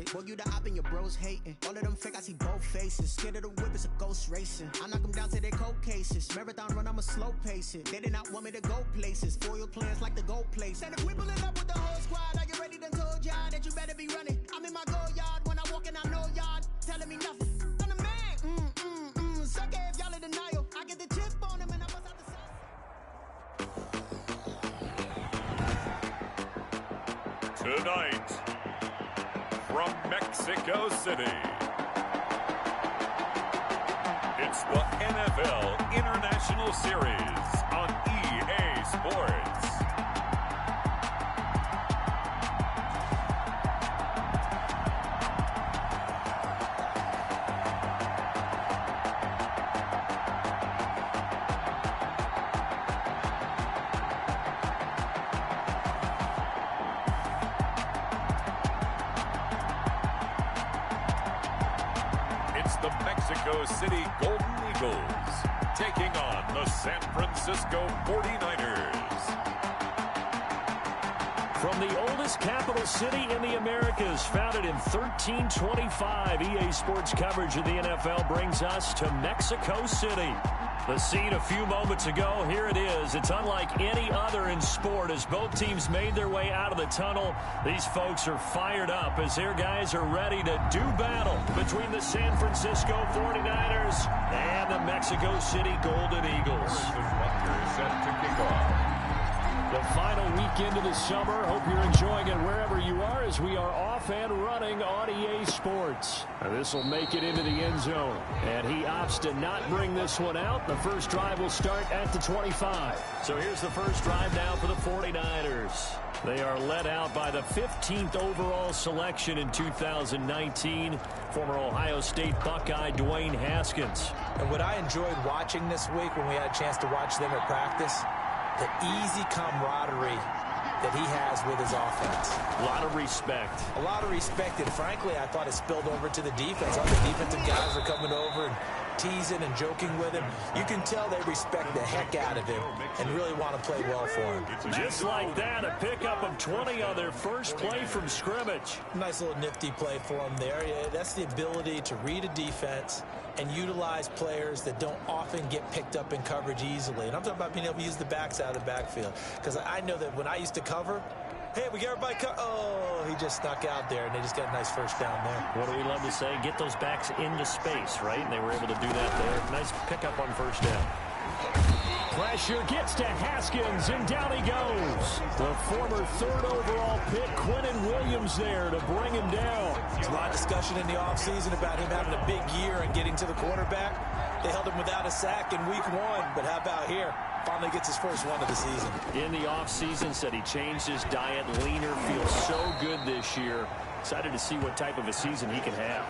basic. Boy, you the op and your bros hating. All of them fake, I see both faces. Scared of the whip, it's a ghost racing. I knock them down to their cold cases. Marathon run, I'ma slow pace it. They did not want me to go places. Foil plans like the gold place. And if we pulling up with the whole squad, are you ready? Done told y'all that you better be running. I'm in my go yard when I walk in, I know y'all telling me nothing. I'm the man. Suck it if y'all in denial. I get the chip on him and I bust out the Tonight, from Mexico City, it's the NFL International Series on EA Sports. The Mexico City Golden Eagles taking on the San Francisco 49ers. From the oldest capital city in the Americas, founded in 1325, EA Sports coverage of the NFL brings us to Mexico City. The scene a few moments ago, here it is. It's unlike any other in sport as both teams made their way out of the tunnel. These folks are fired up as their guys are ready to do battle between the San Francisco 49ers and the Mexico City Golden Eagles. Set to kick off. The final weekend of the summer. Hope you're enjoying it wherever you are as we are off and running on EA Sports. This will make it into the end zone. And he opts to not bring this one out. The first drive will start at the 25. So here's the first drive now for the 49ers. They are led out by the 15th overall selection in 2019, former Ohio State Buckeye Dwayne Haskins. And what I enjoyed watching this week when we had a chance to watch them at practice, the easy camaraderie that he has with his offense. A lot of respect. A lot of respect, and frankly, I thought it spilled over to the defense. All the defensive guys are coming over and teasing and joking with him. You can tell they respect the heck out of him and really want to play well for him. Just like that, a pickup of 20 on their first play from scrimmage. Nice little nifty play for him there. Yeah, that's the ability to read a defense and utilize players that don't often get picked up in coverage easily. And I'm talking about being able to use the backs out of the backfield. Because I know that when I used to cover, hey, we got everybody oh, he just snuck out there, and they just got a nice first down there. What do we love to say? Get those backs into space, right? And they were able to do that there. Nice pickup on first down. Pressure gets to Haskins, and down he goes. The former third overall pick, Quinnen Williams, there to bring him down. There's a lot of discussion in the offseason about him having a big year and getting to the quarterback. They held him without a sack in week 1, but how about here? Finally gets his first one of the season. In the offseason, said he changed his diet, leaner, feels so good this year. Excited to see what type of a season he can have.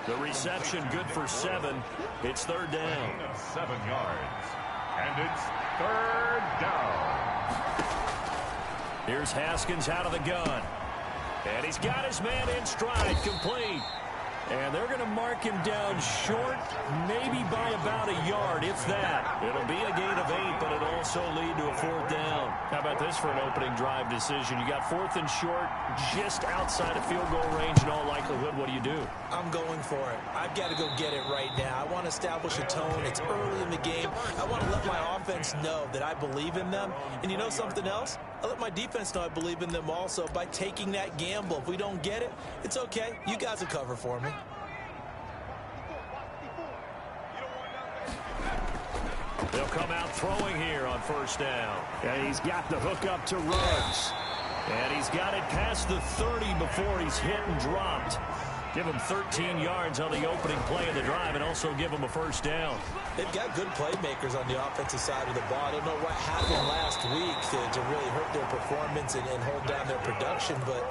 The reception good for 7. It's third down. 7 yards. And it's third down. Here's Haskins out of the gun. And he's got his man in stride, complete. And they're going to mark him down short, maybe by about a yard, if that. It'll be a gain of 8, but it'll also lead to a fourth down. How about this for an opening drive decision? You got 4th and short, just outside of field goal range in all likelihood. What do you do? I'm going for it. I've got to go get it right now. I want to establish a tone. It's early in the game. I want to let my offense know that I believe in them. And you know something else? I let my defense know I believe in them also by taking that gamble. If we don't get it, it's okay. You guys will cover for me. They'll come out throwing here on first down. And he's got the hook up to Ruggs. And he's got it past the 30 before he's hit and dropped. Give him 13 yards on the opening play of the drive and also give him a first down. They've got good playmakers on the offensive side of the ball. I don't know what happened last week to really hurt their performance and hold down their production, but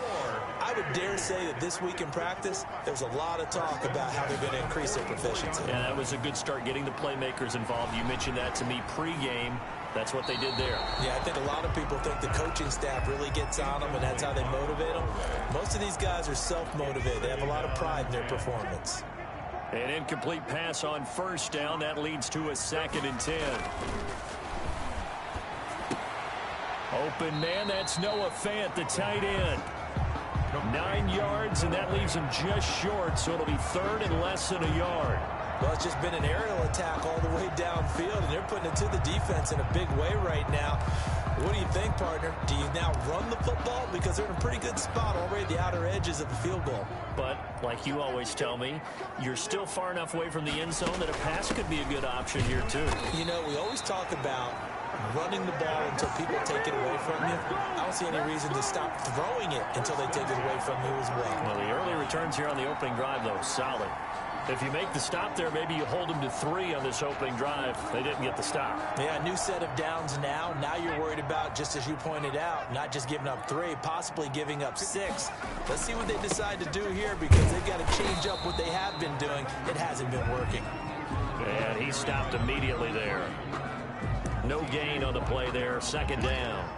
I would dare say that this week in practice, there's a lot of talk about how they're going to increase their proficiency. Yeah, that was a good start getting the playmakers involved. You mentioned that to me pregame. That's what they did there. Yeah, I think a lot of people think the coaching staff really gets on them, and that's how they motivate them. Most of these guys are self-motivated. They have a lot of pride in their performance. An incomplete pass on first down. That leads to a 2nd and 10. Open man, that's Noah Fant, the tight end. 9 yards, and that leaves him just short, so it'll be third and less than a yard. Well, it's just been an aerial attack all the way downfield, and they're putting it to the defense in a big way right now. What do you think, partner? Do you now run the football? Because they're in a pretty good spot already at the outer edges of the field goal. But, like you always tell me, you're still far enough away from the end zone that a pass could be a good option here, too. You know, we always talk about running the ball until people take it away from you. I don't see any reason to stop throwing it until they take it away from you as well. Well, the early returns here on the opening drive, though, solid. If you make the stop there, maybe you hold them to 3 on this opening drive. They didn't get the stop. Yeah, new set of downs now. Now you're worried about, just as you pointed out, not just giving up 3, possibly giving up 6. Let's see what they decide to do here, because they've got to change up what they have been doing. It hasn't been working. And he stopped immediately there. No gain on the play there. Second down.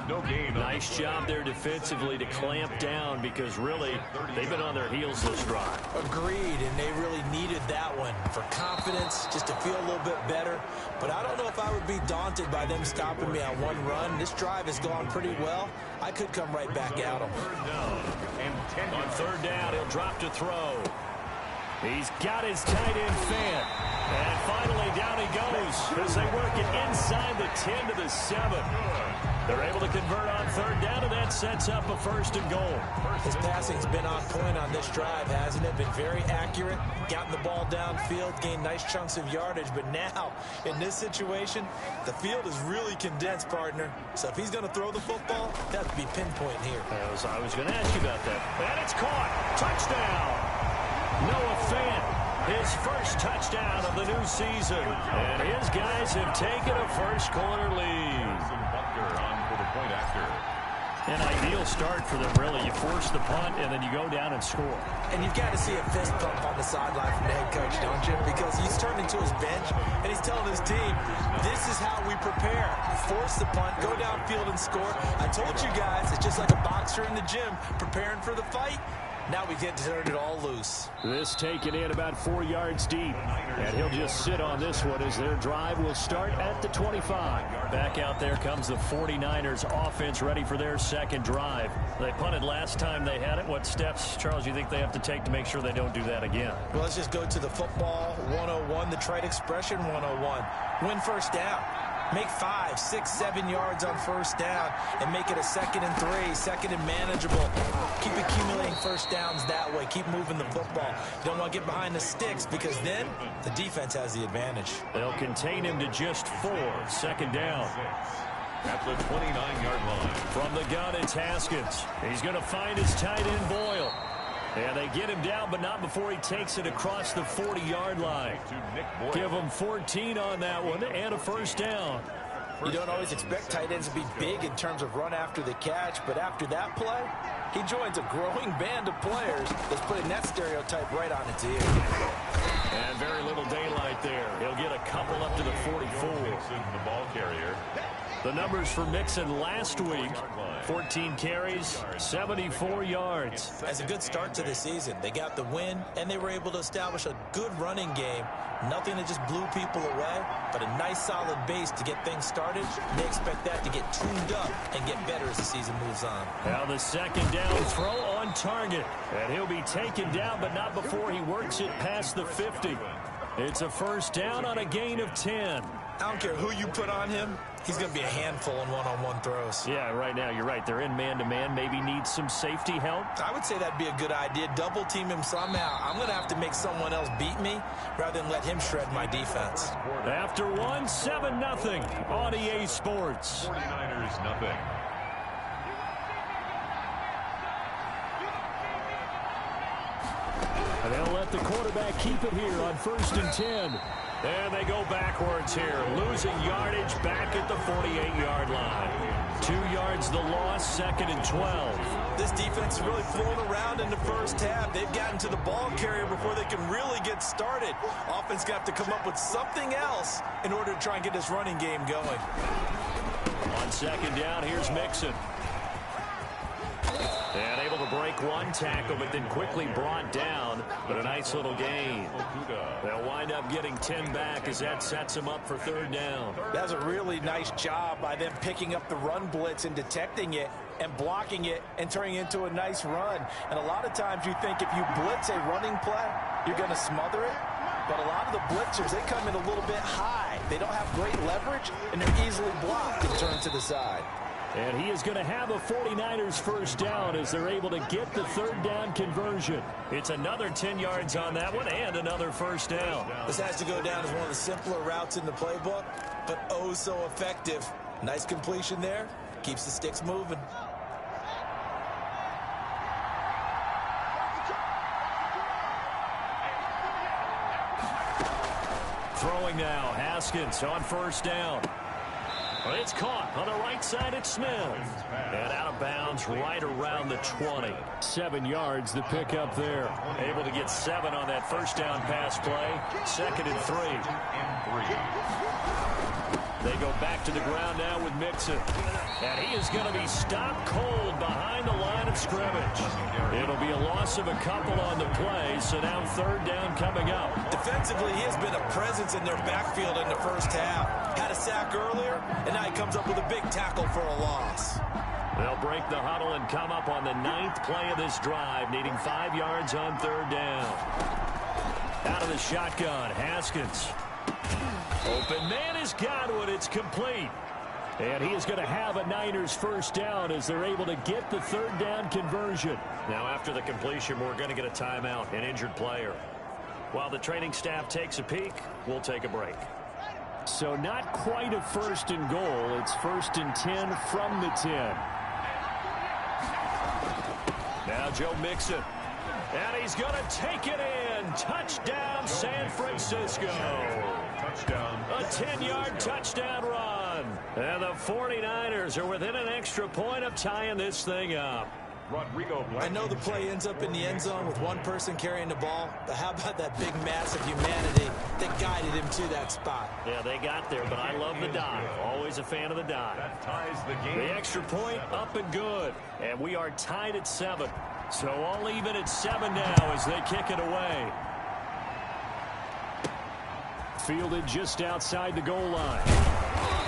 No gain. Nice job there defensively to clamp down, because really they've been on their heels this drive. Agreed, and they really needed that one for confidence, just to feel a little bit better. But I don't know if I would be daunted by them stopping me on one run. This drive has gone pretty well. I could come right back at them. On third down, he'll drop to throw. He's got his tight end Fant. And finally down he goes as they work it inside the 10 to the 7. They're able to convert on third down, and that sets up a 1st and goal. His passing's been on point on this drive, hasn't it? Been very accurate, gotten the ball downfield, gained nice chunks of yardage. But now, in this situation, the field is really condensed, partner. So if he's going to throw the football, that would be pinpoint here. I was going to ask you about that. And it's caught. Touchdown. Noah Fant, his first touchdown of the new season. And his guys have taken a first-quarter lead. An ideal start for them, really. You force the punt, and then you go down and score. And you've got to see a fist pump on the sideline from the head coach, don't you? Because he's turned into his bench, and he's telling his team, this is how we prepare. Force the punt, go downfield and score. I told you guys, it's just like a boxer in the gym preparing for the fight. Now we get to turn it all loose. This taken in about 4 yards deep. And he'll just sit on this one as their drive will start at the 25. Back out there comes the 49ers offense ready for their second drive. They punted last time they had it. What steps, Charles, you think they have to take to make sure they don't do that again? Well, let's just go to the football 101, the trite expression 101. Win first down. Make 5, 6, 7 yards on first down and make it a 2nd and 3, 2nd and manageable. Keep accumulating first downs that way. Keep moving the football. You don't want to get behind the sticks, because then the defense has the advantage. They'll contain him to just 4. 2nd down. At the 29-yard line. From the gun, it's Haskins. He's going to find his tight end Boyle. And they get him down, but not before he takes it across the 40-yard line. Give him 14 on that one and a first down. You don't always expect tight ends to be big in terms of run after the catch, but after that play, he joins a growing band of players that's putting that stereotype right on its ear. And very little daylight there. He'll get a couple up to the 44. The ball carrier. The numbers for Mixon last week, 14 carries, 74 yards. That's a good start to the season. They got the win, and they were able to establish a good running game. Nothing that just blew people away, but a nice solid base to get things started. And they expect that to get tuned up and get better as the season moves on. Now the second down throw on target. And he'll be taken down, but not before he works it past the 50. It's a first down on a gain of 10. I don't care who you put on him. He's going to be a handful in one-on-one throws. Yeah, right now, you're right. They're in man-to-man. Maybe needs some safety help. I would say that'd be a good idea. Double team him somehow. I'm going to have to make someone else beat me rather than let him shred my defense. After one, 7-0 on EA Sports. 49ers nothing. And they'll let the quarterback keep it here on 1st and 10. And they go backwards here, losing yardage back at the 48-yard line. 2 yards the loss, 2nd and 12. This defense is really flown around in the first half. They've gotten to the ball carrier before they can really get started. Offense got to come up with something else in order to try and get this running game going. On 2nd down, here's Mixon. And able to break one tackle, but then quickly brought down. But a nice little gain. They'll wind up getting 10 back as that sets them up for 3rd down. That's a really nice job by them picking up the run blitz and detecting it and blocking it and turning it into a nice run. And a lot of times you think if you blitz a running play, you're going to smother it. But a lot of the blitzers, they come in a little bit high. They don't have great leverage, and they're easily blocked and turned to the side. And he is going to have a 49ers first down as they're able to get the third down conversion. It's another 10 yards on that one and another first down. This has to go down as one of the simpler routes in the playbook, but oh so effective. Nice completion there. Keeps the sticks moving. Throwing now, Haskins on first down. It's caught on the right side. It's Smith. And out of bounds right around the 20. 7 yards the pick up there. Able to get 7 on that first down pass play. 2nd and 3. They go back to the ground now with Mixon. And he is going to be stopped cold behind the line of scrimmage. It'll be a loss of a couple on the play, so now third down coming up. Defensively, he has been a presence in their backfield in the first half. Had a sack earlier, and now he comes up with a big tackle for a loss. They'll break the huddle and come up on the 9th play of this drive, needing 5 yards on third down. Out of the shotgun, Haskins. Open man is Godwin. It's complete. And he is going to have a Niners first down as they're able to get the third down conversion. Now after the completion, we're going to get a timeout, an injured player. While the training staff takes a peek, we'll take a break. So not quite a first and goal. It's 1st and 10 from the 10. Now Joe Mixon. And he's going to take it in. Touchdown, San Francisco. Touchdown. A 10-yard touchdown run. And the 49ers are within an extra point of tying this thing up. Rodrigo I know the play ends up in the end zone with one person carrying the ball, but how about that big mass of humanity that guided him to that spot? Yeah, they got there, but I love the dive. Always a fan of the dive. That ties the game. The extra point up and good. And we are tied at 7. So all even at 7 now as they kick it away. Fielded just outside the goal line.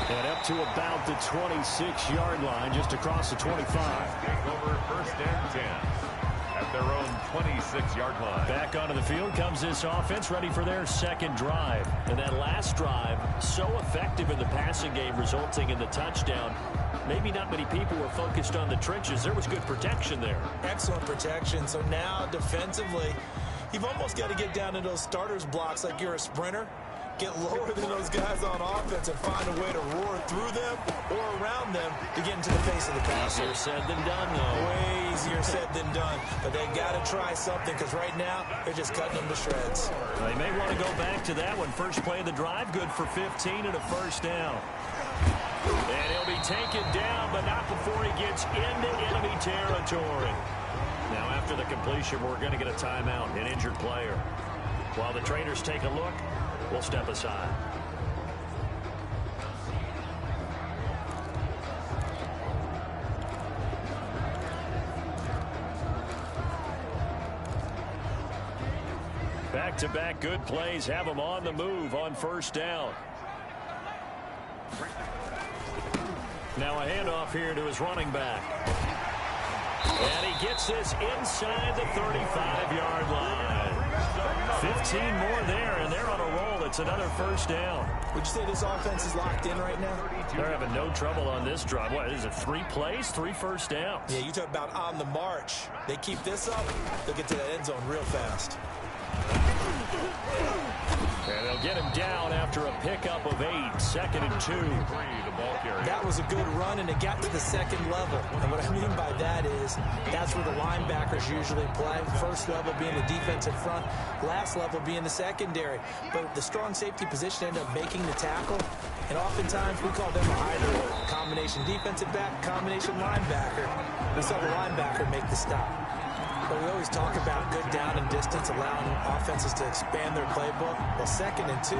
And up to about the 26-yard line, just across the 25. Take over 1st and 10 at their own 26-yard line. Back onto the field comes this offense, ready for their second drive. And that last drive, so effective in the passing game, resulting in the touchdown. Maybe not many people were focused on the trenches. There was good protection there. Excellent protection. So now defensively, you've almost got to get down to those starters blocks like you're a sprinter. Get lower than those guys on offense and find a way to roar through them or around them to get into the face of the passer. Easier said than done, though. Way easier said than done. But they got to try something because right now they're just cutting them to shreds. They may want to go back to that one. First play of the drive, good for 15 and a first down. And he'll be taken down, but not before he gets into enemy territory. Now, after the completion, we're going to get a timeout, an injured player. While the trainers take a look, we'll step aside. Back-to-back good plays have him on the move on first down. Now a handoff here to his running back. And he gets this inside the 35-yard line. 15 more there, and they're on a roll. It's another first down. Would you say this offense is locked in right now? They're having no trouble on this drive. What is it, 3 plays, 3 first downs? Yeah, you talk about on the march. They keep this up, they'll get to that end zone real fast. And they'll get him down after a pickup of 8, 2nd and 2. That was a good run, and it got to the second level. And what I mean by that is that's where the linebackers usually play. First level being the defensive front, last level being the secondary. But the strong safety position ended up making the tackle, and oftentimes we call them either combination defensive back, combination linebacker. We saw the linebacker make the stop. But we always talk about good down and distance, allowing offenses to expand their playbook. Well, 2nd and 2,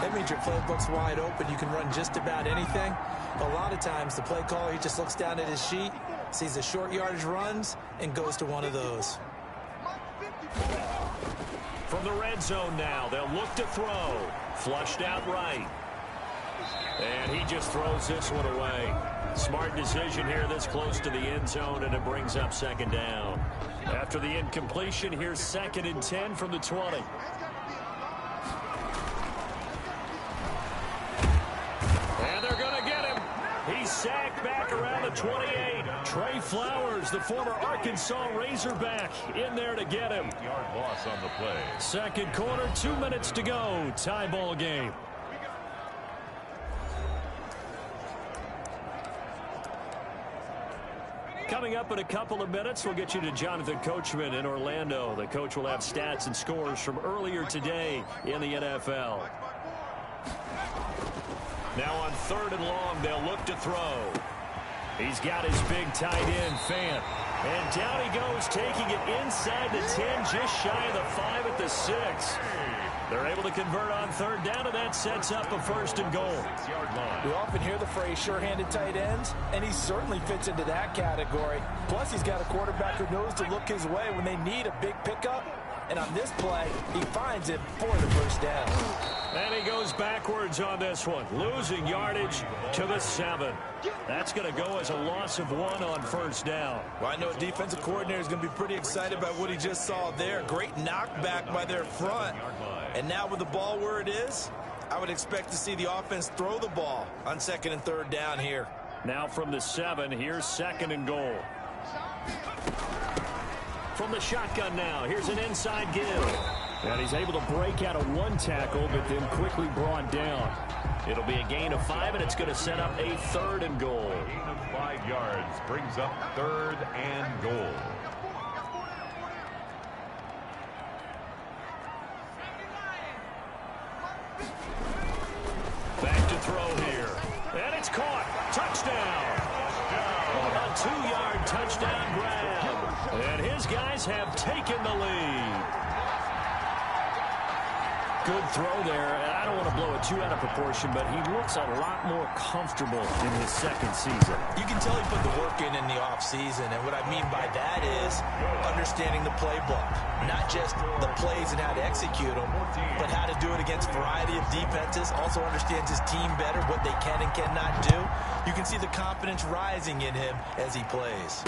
that means your playbook's wide open. You can run just about anything. But a lot of times, the play caller, he just looks down at his sheet, sees the short yardage runs, and goes to one of those. From the red zone now, they'll look to throw. Flushed out right. And he just throws this one away. Smart decision here this close to the end zone, and it brings up second down. After the incompletion, here's 2nd and 10 from the 20. And they're going to get him. He's sacked back around the 28. Trey Flowers, the former Arkansas Razorback, in there to get him. 8-yard loss on the play. Second quarter, 2 minutes to go. Tie ball game. Coming up in a couple of minutes, we'll get you to Jonathan Coachman in Orlando. The coach will have stats and scores from earlier today in the NFL. Now on 3rd and long, they'll look to throw. He's got his big tight end, Fant. And down he goes, taking it inside the 10, just shy of the 5 at the 6. They're able to convert on 3rd down, and that sets up a 1st and goal. 6-yard line. We often hear the phrase sure-handed tight ends, and he certainly fits into that category. Plus, he's got a quarterback who knows to look his way when they need a big pickup. And on this play, he finds it for the 1st down. And he goes backwards on this one, losing yardage to the 7. That's going to go as a loss of 1 on 1st down. Well, I know a defensive coordinator is going to be pretty excited about what he just saw there. Great knockback by their front. And now with the ball where it is, I would expect to see the offense throw the ball on 2nd and 3rd down here. Now from the 7, here's 2nd and goal. From the shotgun now, here's an inside give. And he's able to break out of 1 tackle, but then quickly brought down. It'll be a gain of 5, and it's going to set up a 3rd and goal. Gain of 5 yards brings up 3rd and goal. Back to throw here. And it's caught. Touchdown. A 2-yard touchdown grab. And his guys have taken the lead. Good throw there. And I don't want to blow it too out of proportion, but he looks a lot more comfortable in his 2nd season. You can tell he put the work in the offseason, and what I mean by that is understanding the playbook. Not just the plays and how to execute them, but how to do it against a variety of defenses. Also understands his team better, what they can and cannot do. You can see the confidence rising in him as he plays.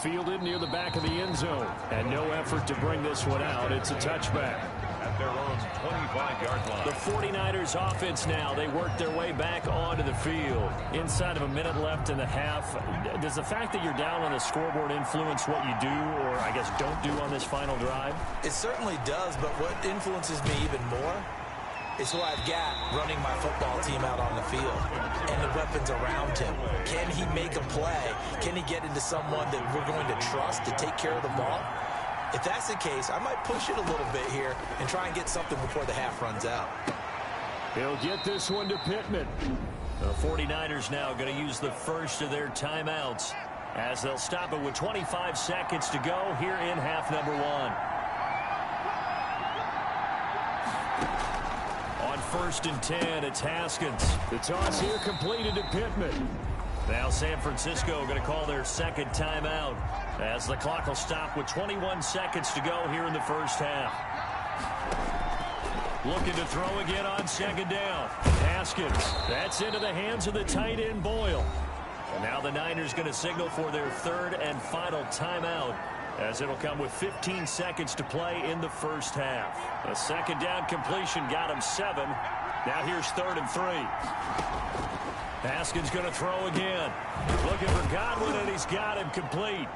Fielded near the back of the end zone, and no effort to bring this one out. It's a touchback. At their own 25-yard line. The 49ers offense now, they work their way back onto the field. Inside of a minute left in the half, does the fact that you're down on the scoreboard influence what you do, or I guess don't do on this final drive? It certainly does, but what influences me even more is who I've got running my football team out on the field and the weapons around him. Can he make a play? Can he get into someone that we're going to trust to take care of the ball? If that's the case, I might push it a little bit here and try and get something before the half runs out. He'll get this one to Pittman. The 49ers now going to use the first of their timeouts as they'll stop it with 25 seconds to go here in half number 1. On 1st and 10, it's Haskins. The toss here completed to Pittman. Now San Francisco going to call their 2nd timeout as the clock will stop with 21 seconds to go here in the 1st half. Looking to throw again on 2nd down. Haskins, that's into the hands of the tight end Boyle. And now the Niners going to signal for their 3rd and final timeout as it'll come with 15 seconds to play in the 1st half. A 2nd down completion got him 7. Now here's 3rd and 3. Haskins going to throw again. Looking for Godwin, and he's got him complete.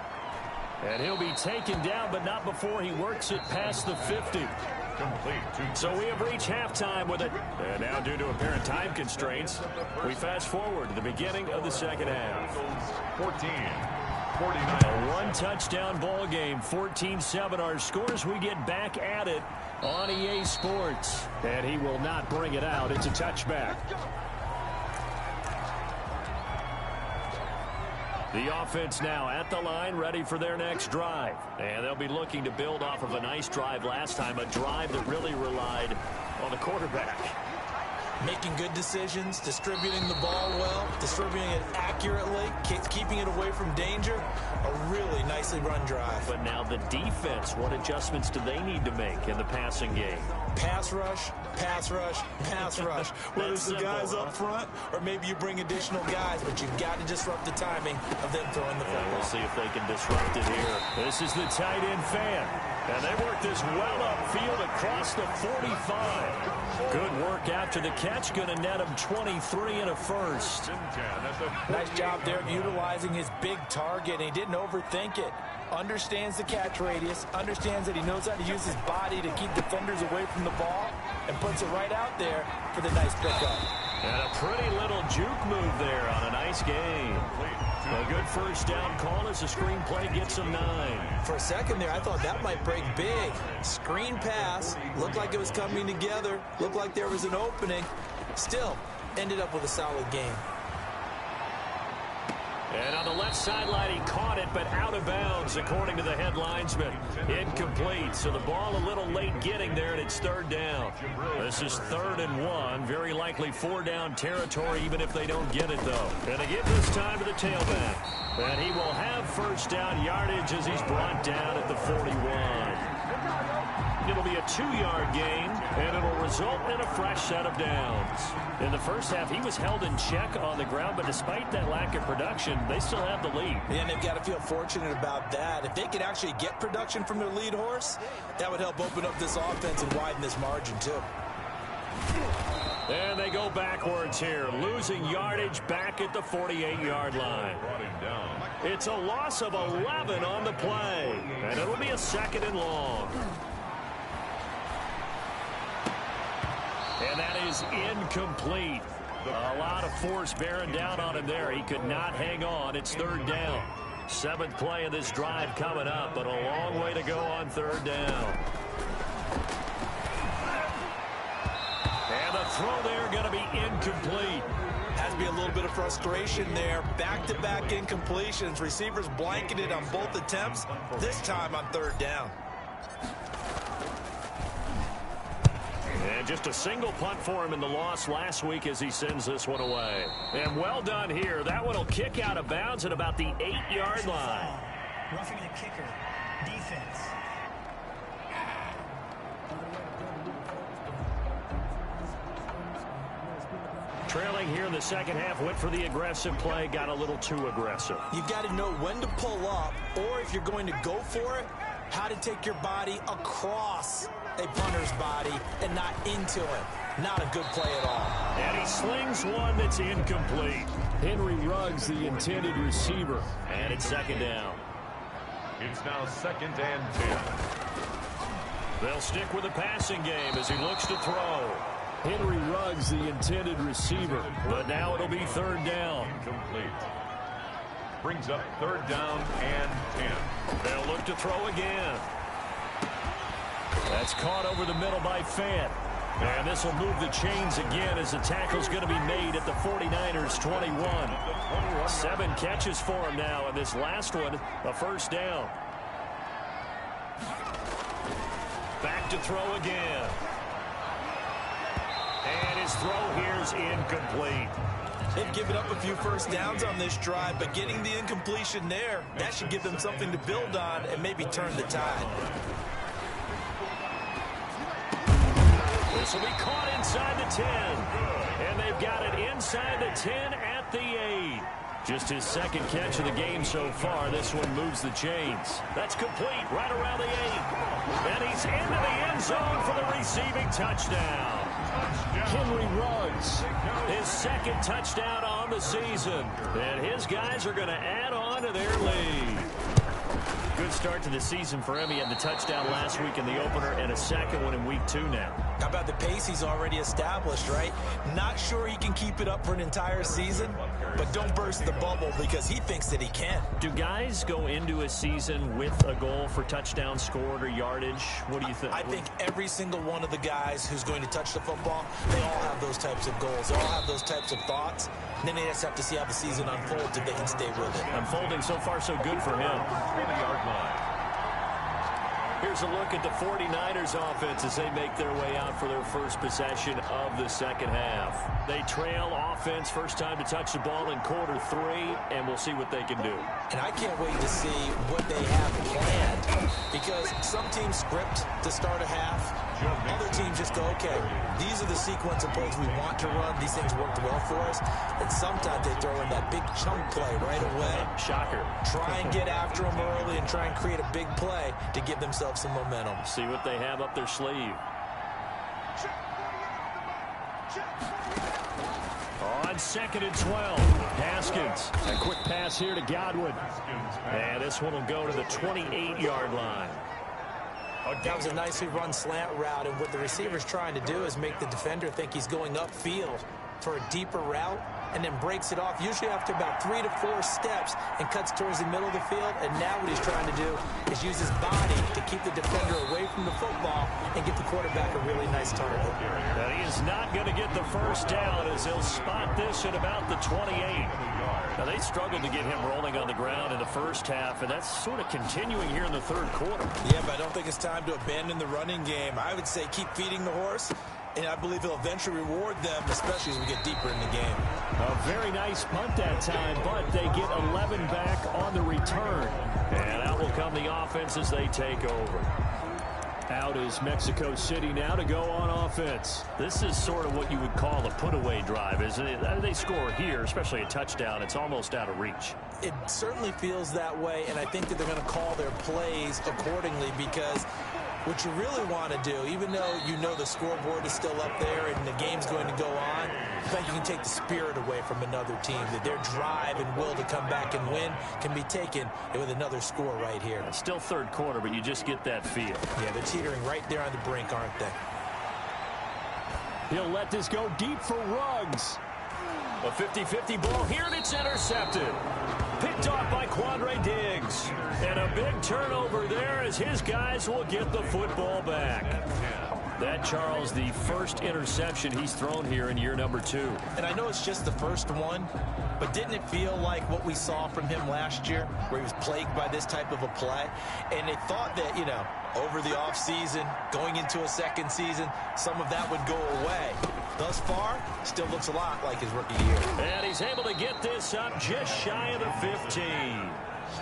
And he'll be taken down, but not before he works it past the 50. Complete. So we have reached halftime with it. And now, due to apparent time constraints, we fast forward to the beginning of the 2nd half. 14. A 1-touchdown ball game, 14-7 our scores. We get back at it on EA Sports. And he will not bring it out. It's a touchback. The offense now at the line, ready for their next drive. And they'll be looking to build off of a nice drive last time, a drive that really relied on the quarterback. Making good decisions, distributing the ball well, distributing it accurately, keeping it away from danger. A really nicely run drive. But now the defense, what adjustments do they need to make in the passing game? pass rush, pass rush, pass rush. Whether it's the guys up front or maybe you bring additional guys, but you've got to disrupt the timing of them throwing the football. We'll see if they can disrupt it here. This is the tight end fan. And they work this well upfield across the 45. Good work after the catch. Going to net him 23 and a first. Nice job there of utilizing his big target. He didn't overthink it. Understands the catch radius. Understands that he knows how to use his body to keep defenders away from the ball. And puts it right out there for the nice pickup. And a pretty little juke move there on a nice game. A good first down call as the screen play gets him 9. For a second there, I thought that might break big. Screen pass. Looked like it was coming together. Looked like there was an opening. Still, ended up with a solid game. And on the left sideline, he caught it, but out of bounds, according to the head linesman. Incomplete, so the ball a little late getting there, and it's third down. This is 3rd and 1. Very likely 4-down territory, even if they don't get it, though. And they give this time to the tailback. And he will have first down yardage as he's brought down at the 41. It'll be a 2-yard gain, and it'll result in a fresh set of downs. In the first half, he was held in check on the ground, but despite that lack of production, they still have the lead. And they've got to feel fortunate about that. If they could actually get production from their lead horse, that would help open up this offense and widen this margin, too. And they go backwards here, losing yardage back at the 48-yard line. It's a loss of 11 on the play, and it'll be a 2nd and long. And that is incomplete. A lot of force bearing down on him there. He could not hang on. It's 3rd down. 7th play of this drive coming up, but a long way to go on 3rd down. And the throw there going to be incomplete. Has to be a little bit of frustration there. Back-to-back incompletions. Receivers blanketed on both attempts, this time on 3rd down. And just a single punt for him in the loss last week as he sends this one away. And well done here. That one will kick out of bounds at about the 8-yard line. Roughing the kicker. Defense. Trailing here in the second half, went for the aggressive play, got a little too aggressive. You've got to know when to pull up, or if you're going to go for it, how to take your body across a punter's body and not into him. Not a good play at all. And he slings one that's incomplete. Henry Ruggs, the intended receiver. And it's 2nd down. It's now 2nd and 10. They'll stick with the passing game as he looks to throw. Henry Ruggs, the intended receiver. But now it'll be 3rd down. Incomplete. Brings up 3rd down and 10. They'll look to throw again. That's caught over the middle by Fant. And this will move the chains again as the tackle's going to be made at the 49ers 21. 7 catches for him now, and this last one, a first down. Back to throw again. And his throw here is incomplete. They've given up a few first downs on this drive, but getting the incompletion there, that should give them something to build on and maybe turn the tide. This will be caught inside the 10. And they've got it inside the 10 at the 8. Just his 2nd catch of the game so far. This one moves the chains. That's complete right around the 8. And he's into the end zone for the receiving touchdown. Henry Ruggs, his 2nd touchdown on the season. And his guys are going to add on to their lead. Good start to the season for him. He had the touchdown last week in the opener and a 2nd one in week 2 now. How about the pace he's already established, right? Not sure he can keep it up for an entire season, but don't burst the bubble because he thinks that he can. Do guys go into a season with a goal for touchdown scored or yardage? What do you think? I think every single one of the guys who's going to touch the football, they all have those types of goals. They all have those types of thoughts. And then they just have to see how the season unfolds if they can stay with it. Unfolding so far so good for him. 3-yard line. Here's a look at the 49ers offense as they make their way out for their first possession of the second half. They trail offense, first time to touch the ball in quarter 3, and we'll see what they can do. And I can't wait to see what they have planned, because some teams script to start a half, Other teams just go, okay, these are the sequence of plays we want to run. These things worked well for us. And sometimes they throw in that big chunk play right away. Shocker. Try and get after them early and try and create a big play to give themselves some momentum. See what they have up their sleeve. On 2nd and 12, Haskins. A quick pass here to Godwin. And this one will go to the 28-yard line. That was a nicely run slant route, and what the receiver's trying to do is make the defender think he's going upfield for a deeper route, and then breaks it off, usually after about 3 to 4 steps, and cuts towards the middle of the field. And now what he's trying to do is use his body to keep the defender away from the football and give the quarterback a really nice target. And he is not going to get the first down as he'll spot this at about the 28. Now, they struggled to get him rolling on the ground in the first half, and that's sort of continuing here in the third quarter. Yeah, but I don't think it's time to abandon the running game. I would say keep feeding the horse, and I believe he'll eventually reward them, especially as we get deeper in the game. A very nice punt that time, but they get 11 back on the return. And out will come the offense as they take over. Out is Mexico City now to go on offense. This is sort of what you would call a put-away drive, isn't it? They score here, especially a touchdown. It's almost out of reach. It certainly feels that way, and I think that they're going to call their plays accordingly, because what you really want to do, even though you know the scoreboard is still up there and the game's going to go on, I think you can take the spirit away from another team, that their drive and will to come back and win can be taken with another score right here. It's still third quarter, but you just get that feel. Yeah, they're teetering right there on the brink, aren't they? He'll let this go deep for Ruggs. A 50-50 ball here, and it's intercepted. Picked off by Quandre Diggs. And a big turnover there as his guys will get the football back. That, Charles, the first interception he's thrown here in year number 2. And I know it's just the first one, but didn't it feel like what we saw from him last year, where he was plagued by this type of a play? And they thought that, you know, over the offseason, going into a second season, some of that would go away. Thus far, still looks a lot like his rookie year. And he's able to get this up just shy of the 15.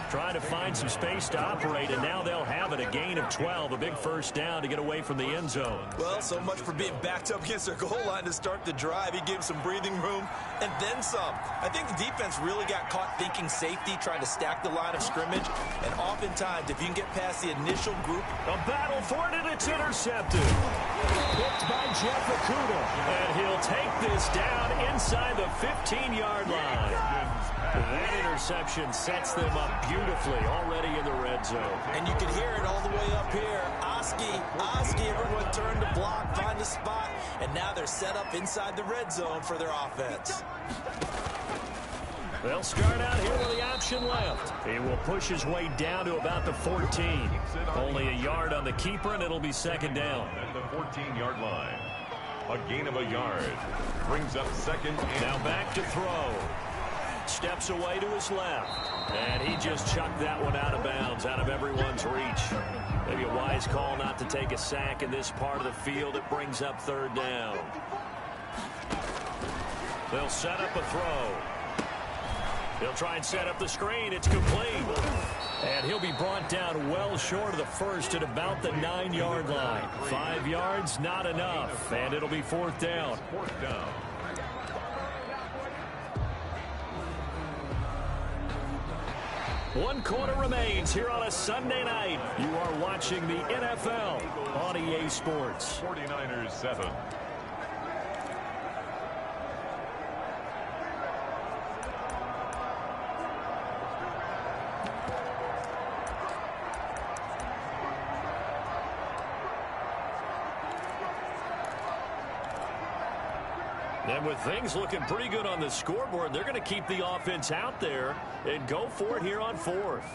Trying to find some space to operate, and now they'll have it. A gain of 12, a big first down to get away from the end zone. Well, so much for being backed up against their goal line to start the drive. He gave them some breathing room, and then some. I think the defense really got caught thinking safety, trying to stack the line of scrimmage, and oftentimes, if you can get past the initial group. A battle for it, and it's intercepted. Picked by Jeff Okudah, and he'll take this down inside the 15-yard line. That interception sets them up beautifully already in the red zone. And you can hear it all the way up here. Oski, everyone turned to block, find a spot, and now they're set up inside the red zone for their offense. They'll start out here with the option left. He will push his way down to about the 14. Only a yard on the keeper, and it'll be second down. At the 14-yard line. A gain of a yard. Brings up second. Now back to throw. Steps away to his left. And he just chucked that one out of bounds, out of everyone's reach. Maybe a wise call not to take a sack in this part of the field. It brings up third down. They'll set up a throw. He'll try and set up the screen. It's complete. And he'll be brought down well short of the first at about the 9-yard line. 5 yards, not enough. And it'll be fourth down. Fourth down. One quarter remains here on a Sunday night. You are watching the NFL on EA Sports. 49ers 7. And with things looking pretty good on the scoreboard, they're going to keep the offense out there and go for it here on fourth.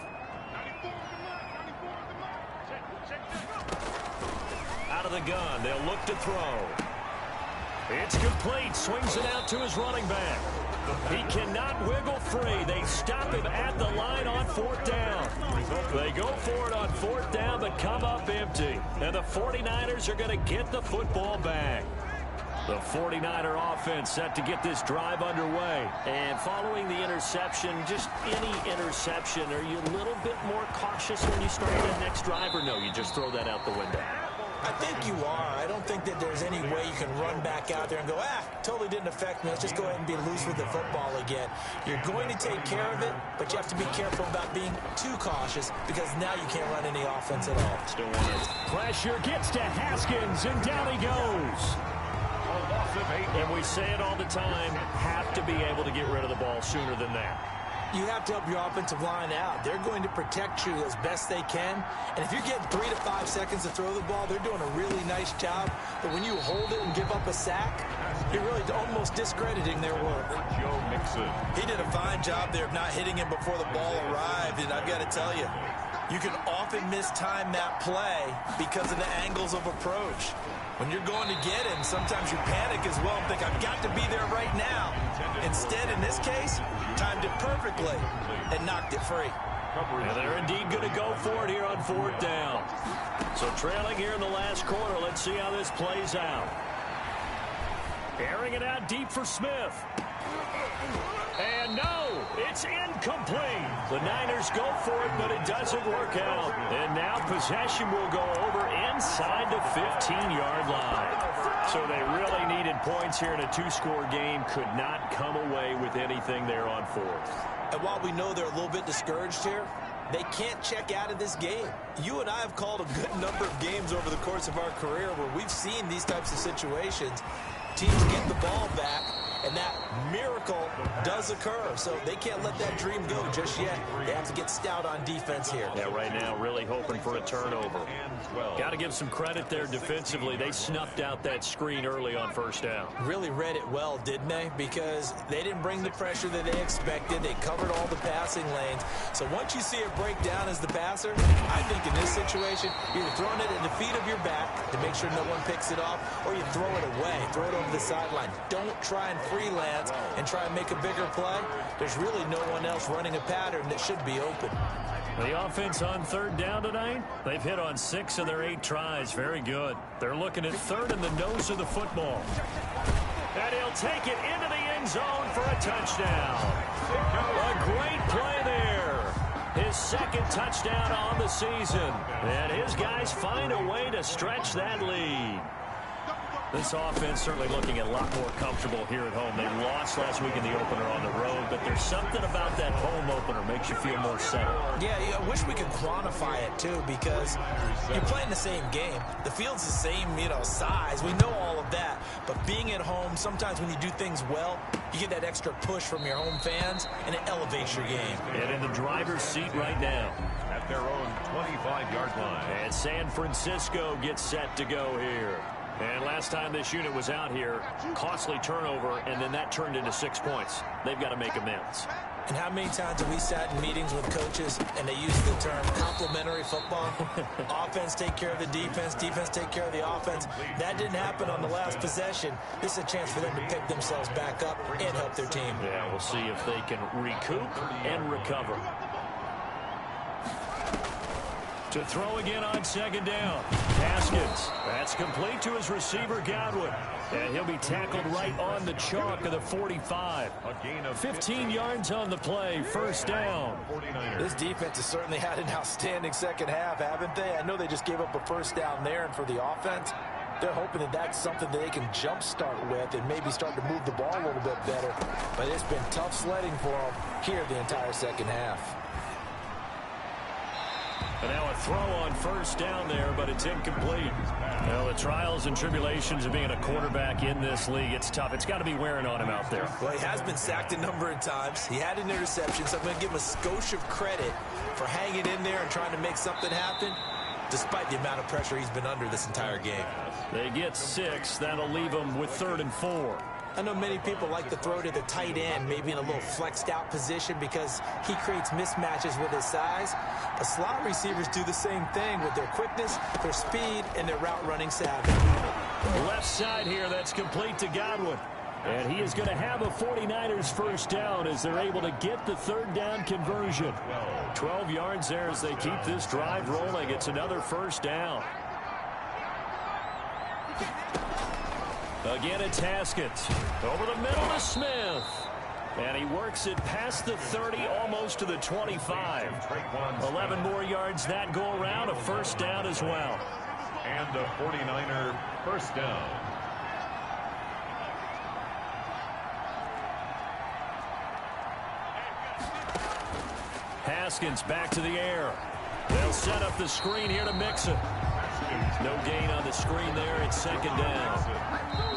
Out of the gun, they'll look to throw. It's complete. Swings it out to his running back. He cannot wiggle free. They stop him at the line on fourth down. They go for it on fourth down, but come up empty. And the 49ers are going to get the football back. The 49er offense set to get this drive underway. And following the interception, just any interception, are you a little bit more cautious when you start the next drive, or no, you just throw that out the window? I think you are. I don't think that there's any way you can run back out there and go, totally didn't affect me. Let's just go ahead and be loose with the football again. You're going to take care of it, but you have to be careful about being too cautious because now you can't run any offense at all. Still one. Pressure gets to Haskins, and down he goes. And we say it all the time, have to be able to get rid of the ball sooner than that. You have to help your offensive line out. They're going to protect you as best they can. And if you're getting 3 to 5 seconds to throw the ball, they're doing a really nice job. But when you hold it and give up a sack, you're really almost discrediting their work. Joe Mixon. He did a fine job there of not hitting him before the ball arrived. And I've got to tell you, you can often mistime that play because of the angles of approach. When you're going to get him, sometimes you panic as well and think, I've got to be there right now. Instead, in this case, timed it perfectly and knocked it free. And they're indeed going to go for it here on 4th down. So trailing here in the last quarter. Let's see how this plays out. Airing it out deep for Smith. And no, it's incomplete. The Niners go for it, but it doesn't work out. And now possession will go over inside the 15-yard line. So they really needed points here in a 2-score game. Could not come away with anything there on 4th. And while we know they're a little bit discouraged here, they can't check out of this game. You and I have called a good number of games over the course of our career where we've seen these types of situations. Teams get the ball back, and that miracle does occur. So they can't let that dream go just yet. They have to get stout on defense here. Yeah, right now really hoping for a turnover. Got to give some credit there defensively. They snuffed out that screen early on 1st down. Really read it well, didn't they? Because they didn't bring the pressure that they expected. They covered all the passing lanes. So once you see it break down as the passer, I think in this situation, you're either throwing it at the feet of your back to make sure no one picks it off, or you throw it away, throw it over the sideline. Don't try and freelance and try and make a bigger play. There's really no one else running a pattern that should be open. The offense on 3rd down tonight, they've hit on 6 of their 8 tries. Very good. They're looking at 3rd in the nose of the football. And he'll take it into the end zone for a touchdown. A great play there. His 2nd touchdown on the season. And his guys find a way to stretch that lead. This offense certainly looking a lot more comfortable here at home. They lost last week in the opener on the road, but there's something about that home opener makes you feel more settled. Yeah, I wish we could quantify it, too, because you're playing the same game. The field's the same, size. We know all of that. But being at home, sometimes when you do things well, you get that extra push from your home fans, and it elevates your game. And in the driver's seat right now. At their own 25-yard line. And San Francisco gets set to go here. And last time this unit was out here, costly turnover, and then that turned into 6 points. They've got to make amends. And how many times have we sat in meetings with coaches and they use the term complementary football? Offense take care of the defense, defense take care of the offense. That didn't happen on the last possession. This is a chance for them to pick themselves back up and help their team. Yeah, we'll see if they can recoup and recover. To throw again on 2nd down. Haskins. That's complete to his receiver, Godwin. And he'll be tackled right on the chalk of the 45. A gain of 15 yards on the play. 1st down. This defense has certainly had an outstanding 2nd half, haven't they? I know they just gave up a 1st down there, and for the offense, they're hoping that that's something that they can jumpstart with and maybe start to move the ball a little bit better. But it's been tough sledding for them here the entire 2nd half. And now a throw on 1st down there, but it's incomplete. Well, the trials and tribulations of being a quarterback in this league, it's tough. It's got to be wearing on him out there. Well, he has been sacked a number of times. He had an interception, so I'm going to give him a skosh of credit for hanging in there and trying to make something happen, despite the amount of pressure he's been under this entire game. They get 6. That'll leave them with 3rd and 4. I know many people like to throw to the tight end, maybe in a little flexed out position because he creates mismatches with his size. But slot receivers do the same thing with their quickness, their speed, and their route running savvy. Left side here, that's complete to Godwin. And he is going to have a 49ers 1st down as they're able to get the 3rd down conversion. 12 yards there as they keep this drive rolling. It's another 1st down. Again, it's Haskins. Over the middle to Smith. And he works it past the 30, almost to the 25. 11 more yards that go around, a 1st down as well. And a 49er first down. Haskins back to the air. They'll set up the screen here to Mixon. No gain on the screen there. It's second down.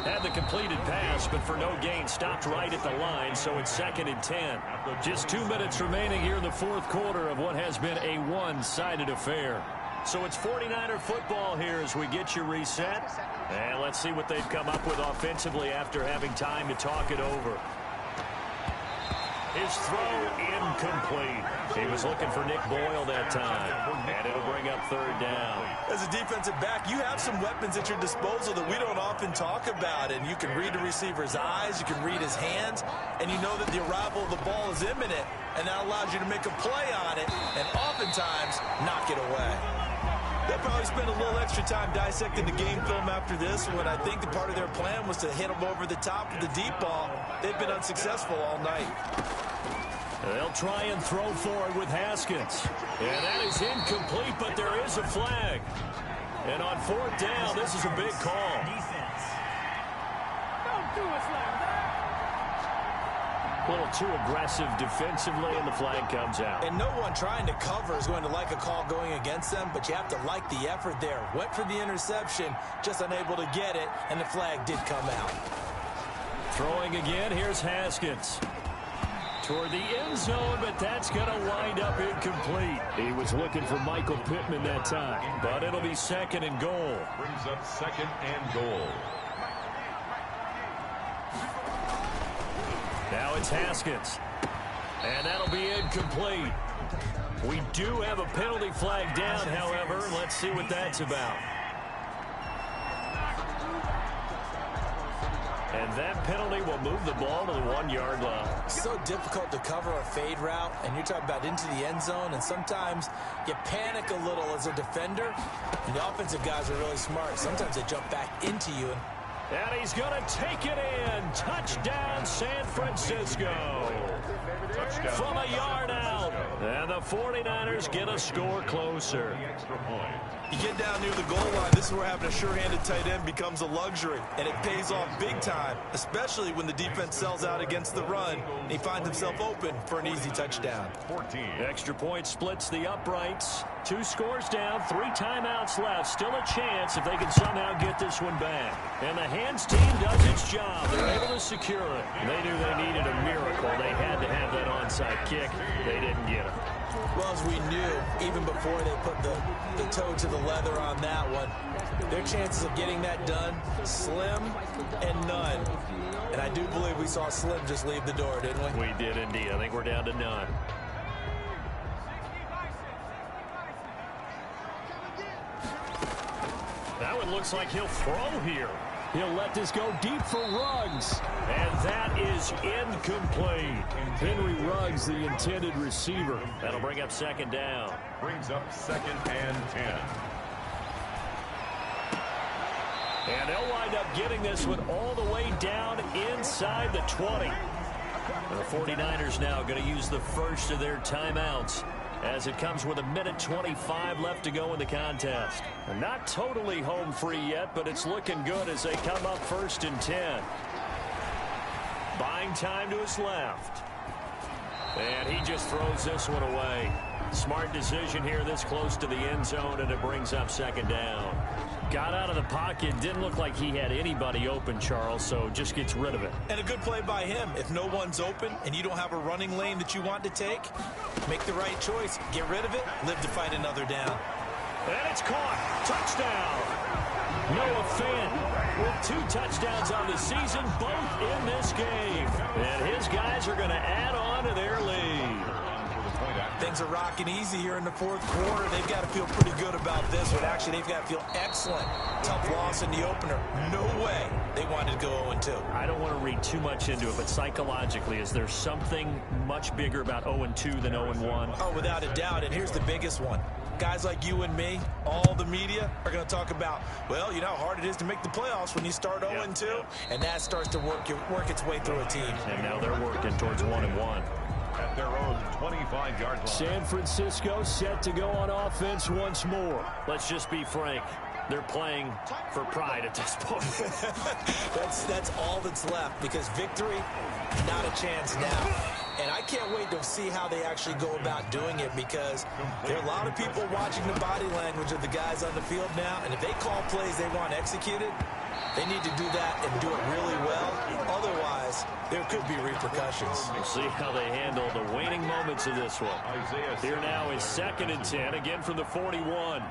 Had the completed pass, but for no gain, stopped right at the line, so it's 2nd and 10. Just 2 minutes remaining here in the fourth quarter of what has been a one-sided affair. So it's 49er football here as we get you reset. And let's see what they've come up with offensively after having time to talk it over. His throw incomplete. He was looking for Nick Boyle that time. And it'll bring up third down. As a defensive back, you have some weapons at your disposal that we don't often talk about. And you can read the receiver's eyes, you can read his hands, and you know that the arrival of the ball is imminent. And that allows you to make a play on it and oftentimes knock it away. They'll probably spend a little extra time dissecting the game film after this when I think the part of their plan was to hit them over the top with the deep ball. They've been unsuccessful all night. They'll try and throw for it with Haskins. And that is incomplete, but there is a flag. And on fourth down, this is a big call. Defense. Don't do us like that. A little too aggressive defensively, and the flag comes out. And no one trying to cover is going to like a call going against them, but you have to like the effort there. Went for the interception, just unable to get it, and the flag did come out. Throwing again, here's Haskins. Toward the end zone, but that's going to wind up incomplete. He was looking for Michael Pittman that time, but it'll be 2nd and goal. Brings up 2nd and goal. Now it's Haskins. And that'll be incomplete. We do have a penalty flag down, however. Let's see what that's about. And that penalty will move the ball to the 1-yard line. So difficult to cover a fade route, and you're talking about into the end zone, and sometimes you panic a little as a defender, and the offensive guys are really smart. Sometimes they jump back into you. And he's going to take it in. Touchdown, San Francisco. Touchdown. From a yard out. And the 49ers get a score closer. Extra point. You get down near the goal line, this is where having a sure-handed tight end becomes a luxury, and it pays off big time, especially when the defense sells out against the run, and he finds himself open for an easy touchdown. 14. Extra point splits the uprights. 2 scores down, 3 timeouts left. Still a chance if they can somehow get this one back. And the hands team does its job. They're able to secure it. They knew they needed a miracle. They had to have that onside kick. They didn't get it. Well, as we knew, even before they put the toe to the leather on that one, their chances of getting that done, slim and none. And I do believe we saw Slim just leave the door, didn't we? We did indeed. I think we're down to none. That one looks like he'll throw here. He'll let this go deep for Ruggs. And that is incomplete. Henry Ruggs, the intended receiver. That'll bring up 2nd down. Brings up 2nd and 10. And they'll wind up getting this one all the way down inside the 20. And the 49ers now going to use the first of their timeouts, as it comes with 1:25 left to go in the contest. And not totally home free yet, but it's looking good as they come up 1st and 10. Buying time to his left. And he just throws this one away. Smart decision here this close to the end zone, and it brings up 2nd down. Got out of the pocket. Didn't look like he had anybody open, Charles, so just gets rid of it. And a good play by him. If no one's open and you don't have a running lane that you want to take, make the right choice. Get rid of it. Live to fight another down. And it's caught. Touchdown. Noah Fant with 2 touchdowns on the season, both in this game. And his guys are going to add on to their lead. Things are rocking easy here in the fourth quarter. They've got to feel pretty good about this one. Actually, they've got to feel excellent. Tough loss in the opener. No way they wanted to go 0-2. I don't want to read too much into it, but psychologically, is there something much bigger about 0-2 than 0-1? Oh, without a doubt. And here's the biggest one. Guys like you and me, all the media, are going to talk about, well, you know how hard it is to make the playoffs when you start 0-2. Yep. And that starts to work its way through a team. And now they're working towards 1-1. At their own 25-yard line. San Francisco set to go on offense once more. Let's just be frank. They're playing for pride at this point. That's all that's left, because victory, not a chance now. And I can't wait to see how they actually go about doing it, because there are a lot of people watching the body language of the guys on the field now, and if they call plays they want executed, they need to do that and do it really well. Otherwise, there could be repercussions. We'll see how they handle the waning moments of this one. Here now is 2nd and 10, again from the 41.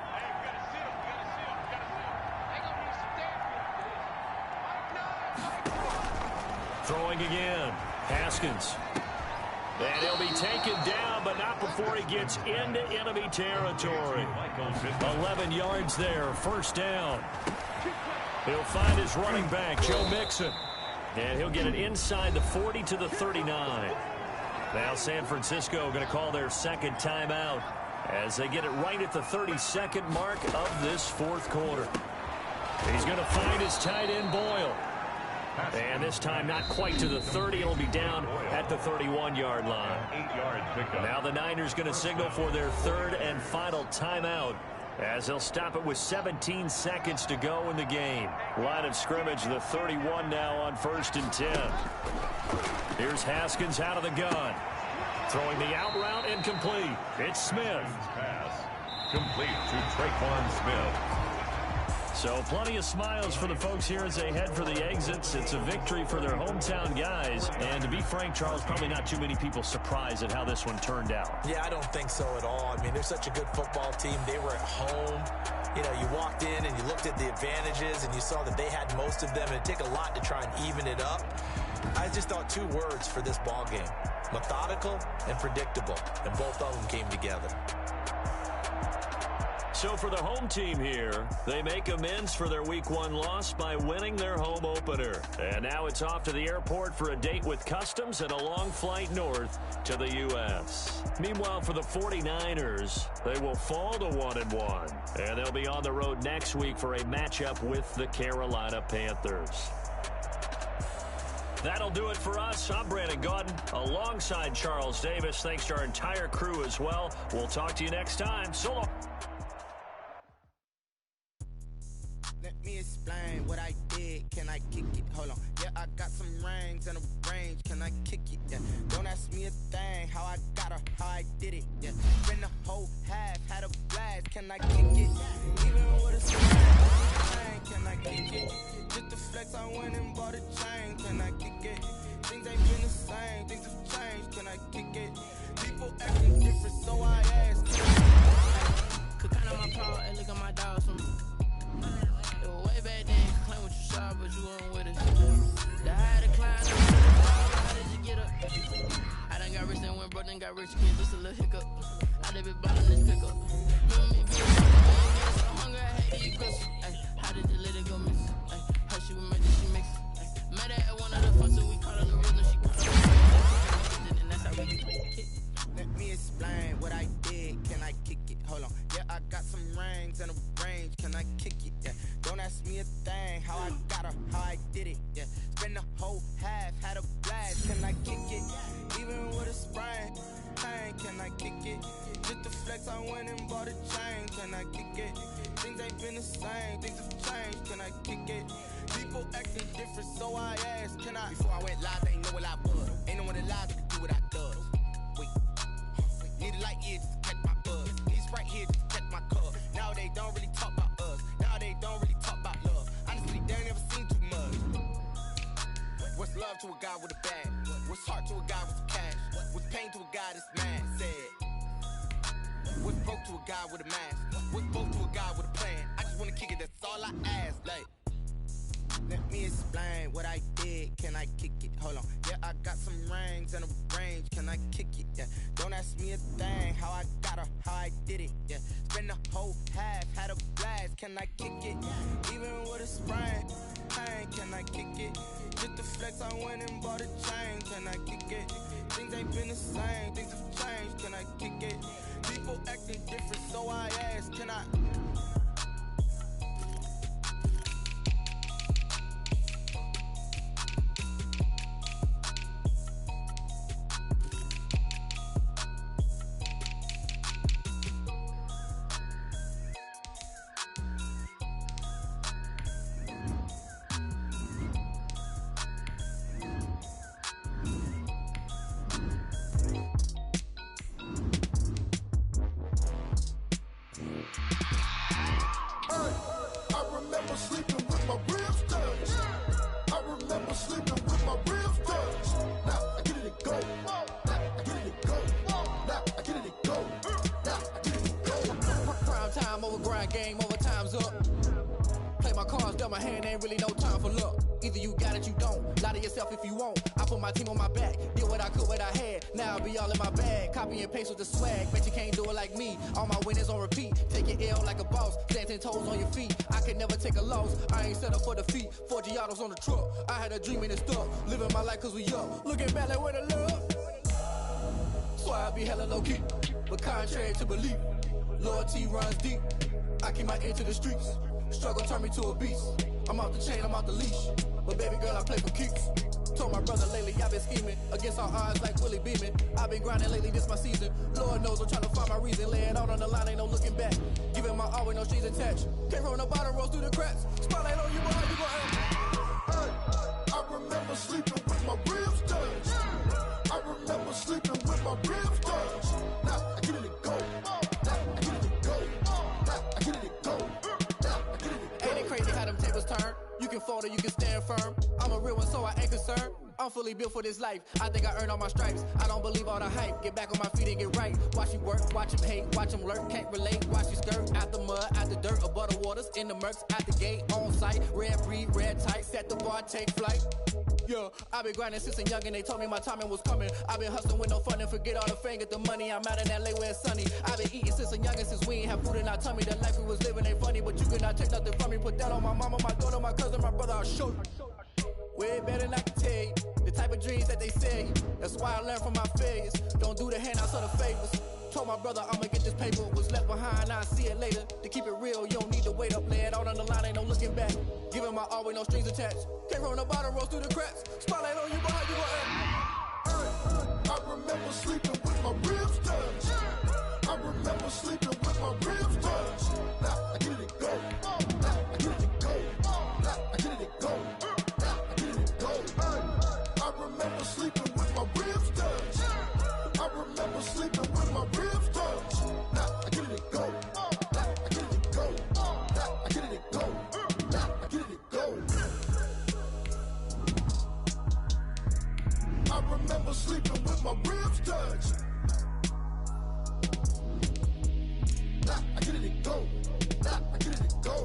Throwing again. Haskins. And he'll be taken down, but not before he gets into enemy territory. 11 yards there, 1st down. He'll find his running back, Joe Mixon. And he'll get it inside the 40 to the 39. Now San Francisco going to call their 2nd timeout as they get it right at the 32nd mark of this 4th quarter. He's going to find his tight end, Boyle. And this time not quite to the 30. It'll be down at the 31-yard line. Now the Niners going to signal for their 3rd and final timeout, as they'll stop it with 17 seconds to go in the game. Line of scrimmage, the 31 now on 1st and 10. Here's Haskins out of the gun. Throwing the out route, incomplete. It's Smith. Pass complete to Traquan Smith. So plenty of smiles for the folks here as they head for the exits. It's a victory for their hometown guys. And to be frank, Charles, probably not too many people surprised at how this one turned out. Yeah, I don't think so at all. I mean, they're such a good football team. They were at home. You know, you walked in and you looked at the advantages and you saw that they had most of them. And it'd take a lot to try and even it up. I just thought 2 words for this ball game: methodical and predictable. And both of them came together. So for the home team here, they make amends for their Week 1 loss by winning their home opener. And now it's off to the airport for a date with Customs and a long flight north to the U.S. Meanwhile, for the 49ers, they will fall to 1-1. And they'll be on the road next week for a matchup with the Carolina Panthers. That'll do it for us. I'm Brandon Gaudin alongside Charles Davis. Thanks to our entire crew as well. We'll talk to you next time. So long. Let me explain what I did. Can I kick it? Hold on. Yeah, I got some rings and a range. Can I kick it? Yeah. Don't ask me a thing. How I got her, how I did it. Yeah. Spend the whole half, had a blast. Can I kick it? Even with a swing, can I kick it? Just to flex, I went and bought a chain. Can I kick it? Things ain't been the same. Things have changed. Can I kick it? People acting different, so I asked. Could count on my power and look at my dogs from me. It was way back then, you claim what you saw, but you weren't with us. The higher the climb, how did you get up? I done got rich and went broke, then got rich again, just a little hiccup. I done been ballin' this pickup. Remember me being so hungry, I hate to eat crystal. How did you let it go miss? Her she was made that she mixed. Met her at one of the functions, we called her the rhythm, she called her and that's how we kick. Let me explain what I did. Can I kick it? Hold on. Yeah, I got some rings and a range. Can I kick it? Yeah. Don't ask me a thing. How I got her, how I did it. Yeah. Spend the whole half, had a blast. Can I kick it? Even with a sprain. Pain, can I kick it? Just to flex, I went and bought a chain. Can I kick it? Things ain't been the same. Things have changed. Can I kick it? People acting different, so I asked. Can I? Before I went live, they ain't know what I was. Ain't no one alive that can do what I does. Wait. Need a light here just to catch my buzz. These right here just to catch my cup. Now they don't really talk about us. Now they don't really talk about love. Honestly, they ain't never seen too much. What's love to a guy with a bag? What's heart to a guy with cash? What's pain to a guy that's mad? Said. What's broke to a guy with a mask? What's broke to a guy with a plan? I just wanna kick it, that's all I ask. Like, let me explain what I did. Can I kick it? Hold on. Yeah, I got some rings and a range. Can I kick it? Yeah. Don't ask me a thing. How I got her, how I did it. Yeah. Spend the whole half, had a blast. Can I kick it? Even with a sprain. Pain, can I kick it? Just to flex, I went and bought a chain. Can I kick it? Things ain't been the same. Things have changed. Can I kick it? People acting different, so I asked. Can I? yourself if you want. I put my team on my back, did what I could, what I had. Now I'll be all in my bag. Copy and paste with the swag. Bet you can't do it like me. All my winners on repeat. Take your L like a boss. Stand 10 toes on your feet. I can never take a loss. I ain't set up for defeat. 4 Giottos on the truck. I had a dream and it's stuck. Living my life cause we up. Looking back like where the love. So I be hella low key. But contrary to belief, loyalty runs deep. I keep my ear to the streets. Struggle turned me to a beast. I'm off the chain, I'm off the leash. But baby girl, I play for keeps. Told my brother lately, I've been scheming. Against all odds like Willie Beeman. I've been grinding lately, this my season. Lord knows I'm trying to find my reason. Lay it out on the line, ain't no looking back. Giving my all with no strings attached. Came from the bottom, rose through the cracks. Spotlight on you, boy, you gon' Hey, I remember sleeping with my ribs touched. I remember sleeping with my ribs touched. Now I get it to go. Now I get it to go. Now I get it to go. Now I get it to go. Ain't it crazy how them tables turn? You can fold or you can stand firm. I'm a real one, so I ain't concerned. I'm fully built for this life. I think I earned all my stripes. I don't believe all the hype. Get back on my feet and get right. Watch you work, watch him hate, watch him lurk. Can't relate, watch you skirt. Out the mud, out the dirt, above the waters, in the murks, out the gate, on site. Red breed, red tight, set the bar, take flight. Yeah, I been grinding since a youngin', they told me my timing was coming. I been hustling with no fun and forget all the fame, get the money. I'm out in LA where it's sunny. I been eating since a youngin', since we ain't have food in our tummy. The life we was living ain't funny, but you cannot take nothing from me. Put that on my mama, my daughter, my cousin, my brother, I'll show you. Way better than I can tell you. The type of dreams that they sell you. That's why I learned from my failures. Don't do the handouts or the favors. Told my brother I'ma get this paper. Was left behind, I'll see it later. To keep it real, you don't need to wait up. Lay it out on the line, ain't no looking back. Giving my all with no strings attached. Came from the bottom, rose through the cracks. Spotlight on you, boy, you gon' I remember sleeping with my ribs touched. I remember sleeping with my ribs touched. Now I get it to go. Now I get it to go. Now I get it to go. Now I get it to go. I remember sleeping with my ribs touched. I remember sleeping with my ribs touched. Now I get it to go. Now I get it to go. Now I get it to go. Now I get it to go. I remember sleeping with my ribs touched. Now I get it to go. Now I get it to go.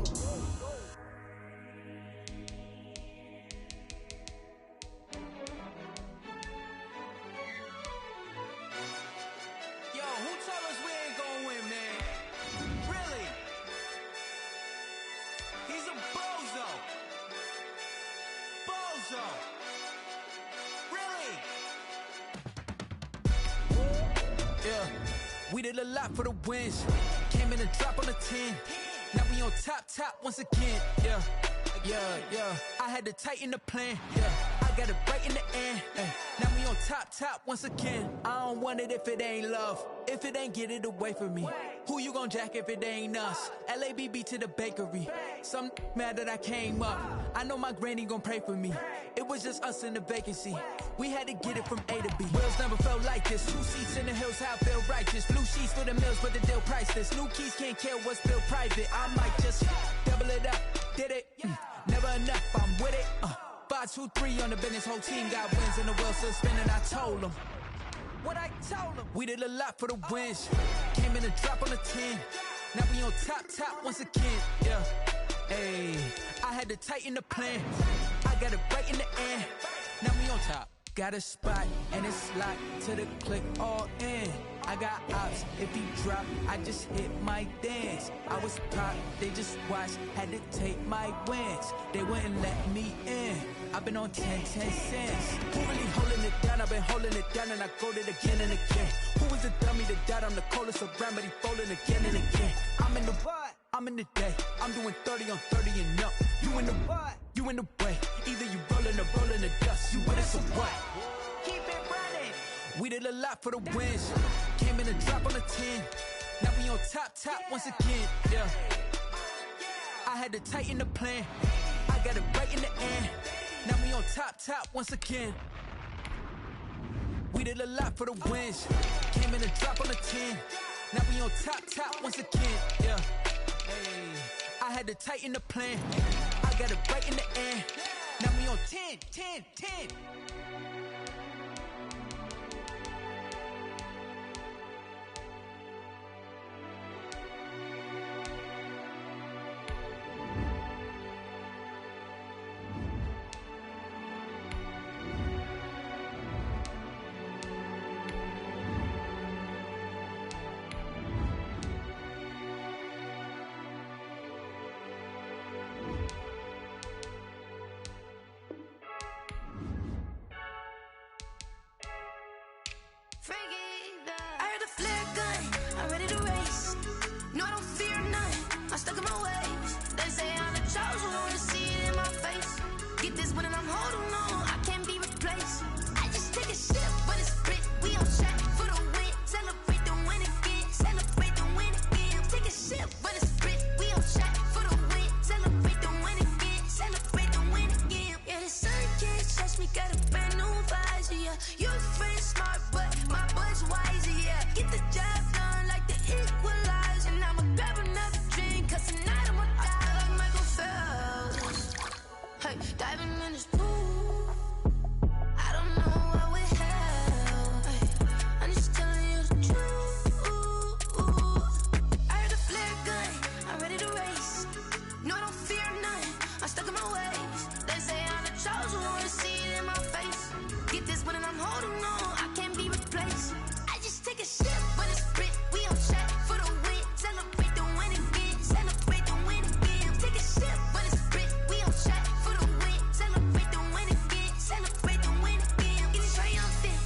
Yo, who told us we ain't gonna win, man? Really? He's a bozo. Bozo. Really? Yeah, we did a lot for the wins. Came in a drop on the 10. Now we on top once again. Yeah. I had to tighten the plan. Yeah, I got it right in the end. Now we on top once again. I don't want it if it ain't love. If it ain't, get it away from me. Who you gon' jack if it ain't us? LABB to the bakery. Some mad that I came up. I know my granny gon' pray for me. It was just us in the vacancy. We had to get it from A to B. Wheels never felt like this. 2 seats in the hills, how I feel righteous. Blue sheets for the mills, but the deal priceless. New keys can't care what's still private. I might just double it up. Did it? Never enough, I'm with it. 5, 2, 3 on the business. Whole team got wins and the wheels still spinning. I told them what I told them. We did a lot for the wins. Came in a drop on the 10. Now we on top once again. Yeah. Hey, I had to tighten the plan. I got it right in the end. Now we on top. Got a spot and it's locked to the click all in. I got ops, if he drop, I just hit my dance. I was pop, they just watched, had to take my wins. They wouldn't let me in. I've been on 10 cents. Who really holding it down? I've been holding it down and I go it again and again. Who is the dummy that died? I'm the coldest around, but he folding again and again. I'm in the what? I'm in the day. I'm doing 30 on 30 and up. You in the what? You in the way. Either you rolling or rolling the dust. You with us or what? Keep it running. We did a lot for the wins. Came in a drop on the 10. Now we on top once again. Yeah. I had to tighten the plan. I got it right in the end. Now we on top once again. We did a lot for the wins. Came in a drop on the 10. Now we on top once again. Yeah. Hey, I had to tighten the plan. I got it right in the end. Now we on 10. I'm stuck in my ways. They say I'm the chosen one, to see it in my face. Get this one and I'm holding on, I can't be replaced. I just take a sip, but it's split. We on track for the win. Celebrate the win again. Celebrate the win again. Take a sip, but it's split. We on track for the win. Celebrate the win again. Celebrate the win again. Yeah, the sun can't touch me. Got a brand new visor. Yeah, your friend smart, but my boy's wiser. Yeah, get the job done like the equalizer. And I'ma grab another drink, 'cause tonight I'ma die like Michael Phelps. Hey, diving in this pool. I don't know what we have. Hey, I'm just telling you the truth. I heard a flare gun, I'm ready to race. No, I don't fear none, I'm stuck in my ways. They say I'm the chosen one, to see it in my face. Get this one and I'm holding on, I can't be replaced. I just take a sip, but it's split. We on track for the win. Celebrate the win again. Celebrate the win again. Take a sip, but it's split. We on track for the win. Celebrate the win again. Celebrate the win again. Get it triumphant.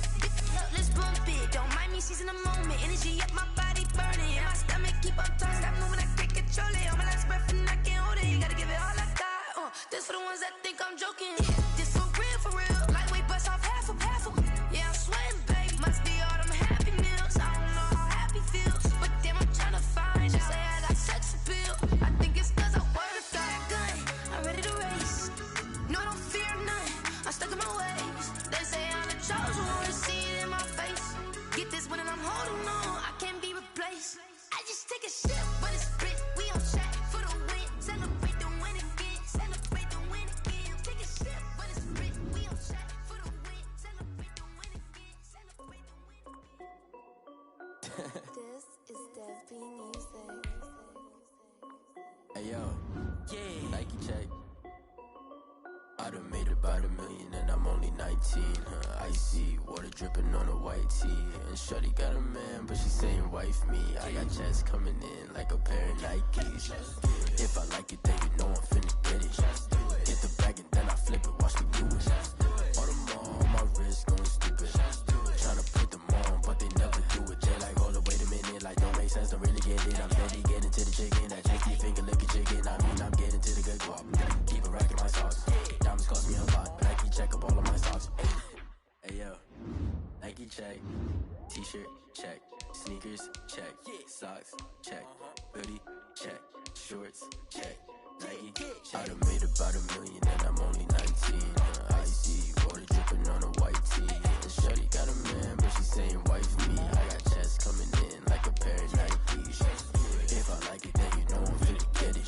Let's bump it. Don't mind me seizing the moment. Energy up, my body burning. And my stomach keep on turning. Stop moving, I can't control it. On my last breath and I can't hold it. You gotta give it all I got. This for the ones that think I'm joking. This for real. Lightweight bust off half of. Yeah, I'm sweating, baby. Must be all them happy meals. I don't know how happy feels, but damn, I'm trying to find out. Say I got sex appeal. I think it's 'cause I work got a gun. I'm ready to race. No, I don't fear none. I'm stuck in my ways. They say I'm the chosen one, to see it in my face. Get this one and I'm holding on, I can't be replaced. I just take a sip, but it's split. We on track for the win. Celebrate the win again. Celebrate the win again. Take a sip, but it's split. We on track for the win. Celebrate the win again. Celebrate the win again. This is Dev B Music. Hey yo, Nike check. I done made about $1 million and I'm only 19. Icy water dripping on a white tee. And shorty got a man, but she saying wife me. I got checks coming in like a pair of Nikes. If I like it, then you know I'm finna get it. Hit the bag and then I flip it, watch me do it. All them on my wrist going stupid. Tryna put them on, but they never do it. They like, hold up, wait a minute, like don't make sense, don't really get it. I'm steady getting to the chicken, that tasty finger licking chicken. I mean, I'm getting to the good guap. Keep a rack in my socks. Diamonds cost me a lot, but Nike check up all of my socks. Hey yo, Nike check. T-shirt check. Sneakers check. Socks check. Hoodie check. Shorts check. Nike check. I done made about $1 million and I'm only 19. Icy water dripping on a white tee. And shorty got a man, but she saying wife me. I got checks coming in like a pair of Nikes. If I like it, then you know I'm finna get it.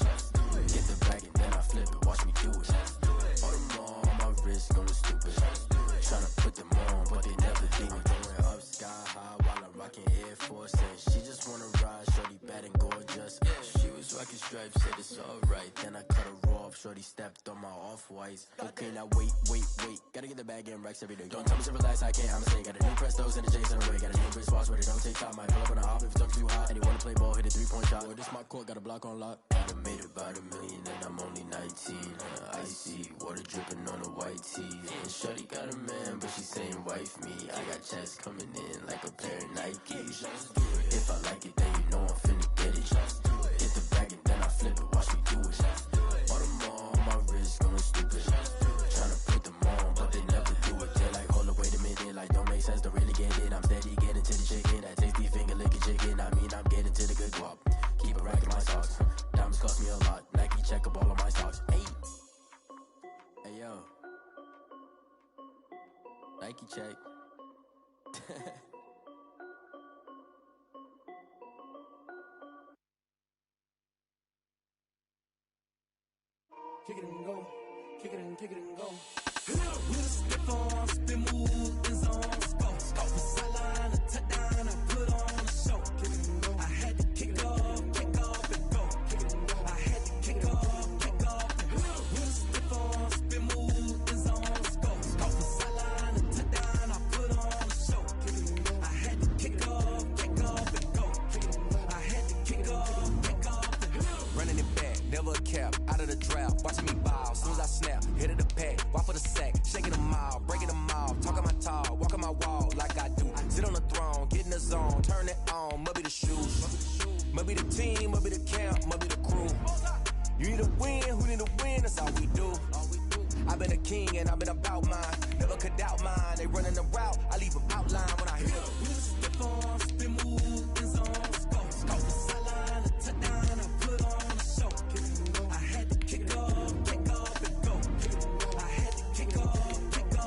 Get the bag and then I flip it, watch me do it. All them on my wrist going stupid. Tryna put them on, but they never do it. Going up sky high while I'm rocking Air Force. And she just wanna ride, shorty bad and gorgeous. She was rocking stripes, said it's alright. Then I cut her off, shorty stepped on my off-whites. Okay, now wait. Gotta get the bag and racks every day. Don't tell me to relax, I can't, I'ma say. Got a new Prestos and a Jason away. Got a new wristwatch, but it don't take time. Might pull up on a hop if it's talking too hot. And they wanna play ball, hit a 3-point shot. Well, this my court, got a block on lock. I done made about $1 million and I'm only 19. Icy water dripping on a white tee. And shorty got a man, but she saying wife me. I got checks coming in like a pair of Nikes. If I like it, then you know I'm finna get it. Hit the bag and then I flip it, watch me do it. All them on my wrist going stupid. Tryna put them on, but they never do it. They're like, hold up, wait a minute, like don't make sense, don't really get it. I'm steady getting to the chicken, that tasty finger licking chicken. I mean, I'm getting to the good guap. Keep a rack in my socks. Diamonds cost me a lot. Nike check up all of my socks. Hey yo, Nike check. Kick it and go, kick it and go. With a stiff on, spin move, in zone, go. Off the sideline, a touchdown, I put on a show. Kick it and go. I had to kick off and go. Kick it and go. I had to kick off and go. With a stiff on, spin move, in zone, go. Off the sideline, a touchdown, I put on a show. Kick it and go. I had to kick off and go. Kick it and go. I had to kick off and go. Running it back, never a cap, out of the draft, watching me ball. Soon as I snap, hit of the pack, walk for the sack, shaking them all, breaking them all, talking my tall, walking my wall like I do. Sit on the throne, get in the zone, turn it on, mubby the shoes. Might be the team, might be the camp, might be the crew. You need a win, who need a win, that's all we do. I've been a king and I've been about mine. Never could doubt mine. They running the route, I leave them outline when I hit them. We step on, spin move, in zone, go. Off the sideline, a touchdown, I put on a show. I had to kick off and go. I had to kick off and go.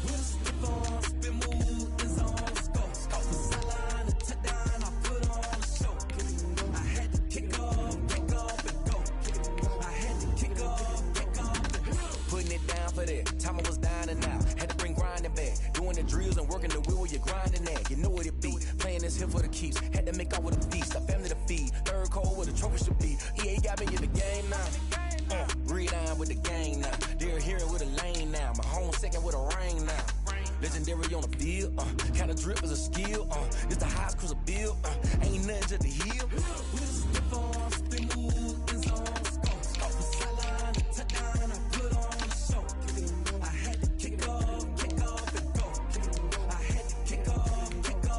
We step on, spin move, in zone, go. Off the sideline, a touchdown, I put on a show. I had to kick off and go. I had to kick off and go. Putting it down for that. Time I was down and out. Had to bring grinding back. Doing the drills and working the wheel where you're grinding at. You know what it be. Playing this here for the keeps. Had to make out with a feast. A family to feed. Third cold where the trophy should be. EA got me in the game now. Breathe down with the gang now. They're here with a lane now. My home second with a ring now. Legendary on the field. Kinda drip is a skill. This the highest cruiser bill. Ain't nothing to the hill. We step on, spin move, in zone, go. Off the sideline, a touchdown, I put on a show. I had to kick off and go. I had to kick off and go.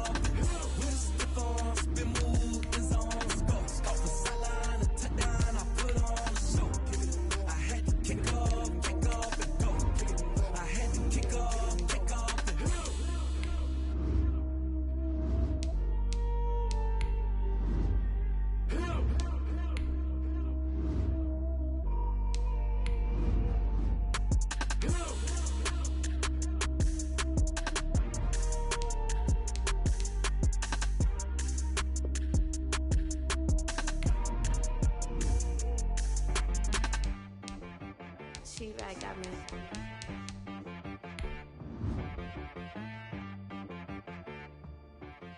We step on, spin move, in zone, go. Off the sideline, a touchdown, I put on a show. I had to kick off and go. I had to kick off and go. She-Rag got me.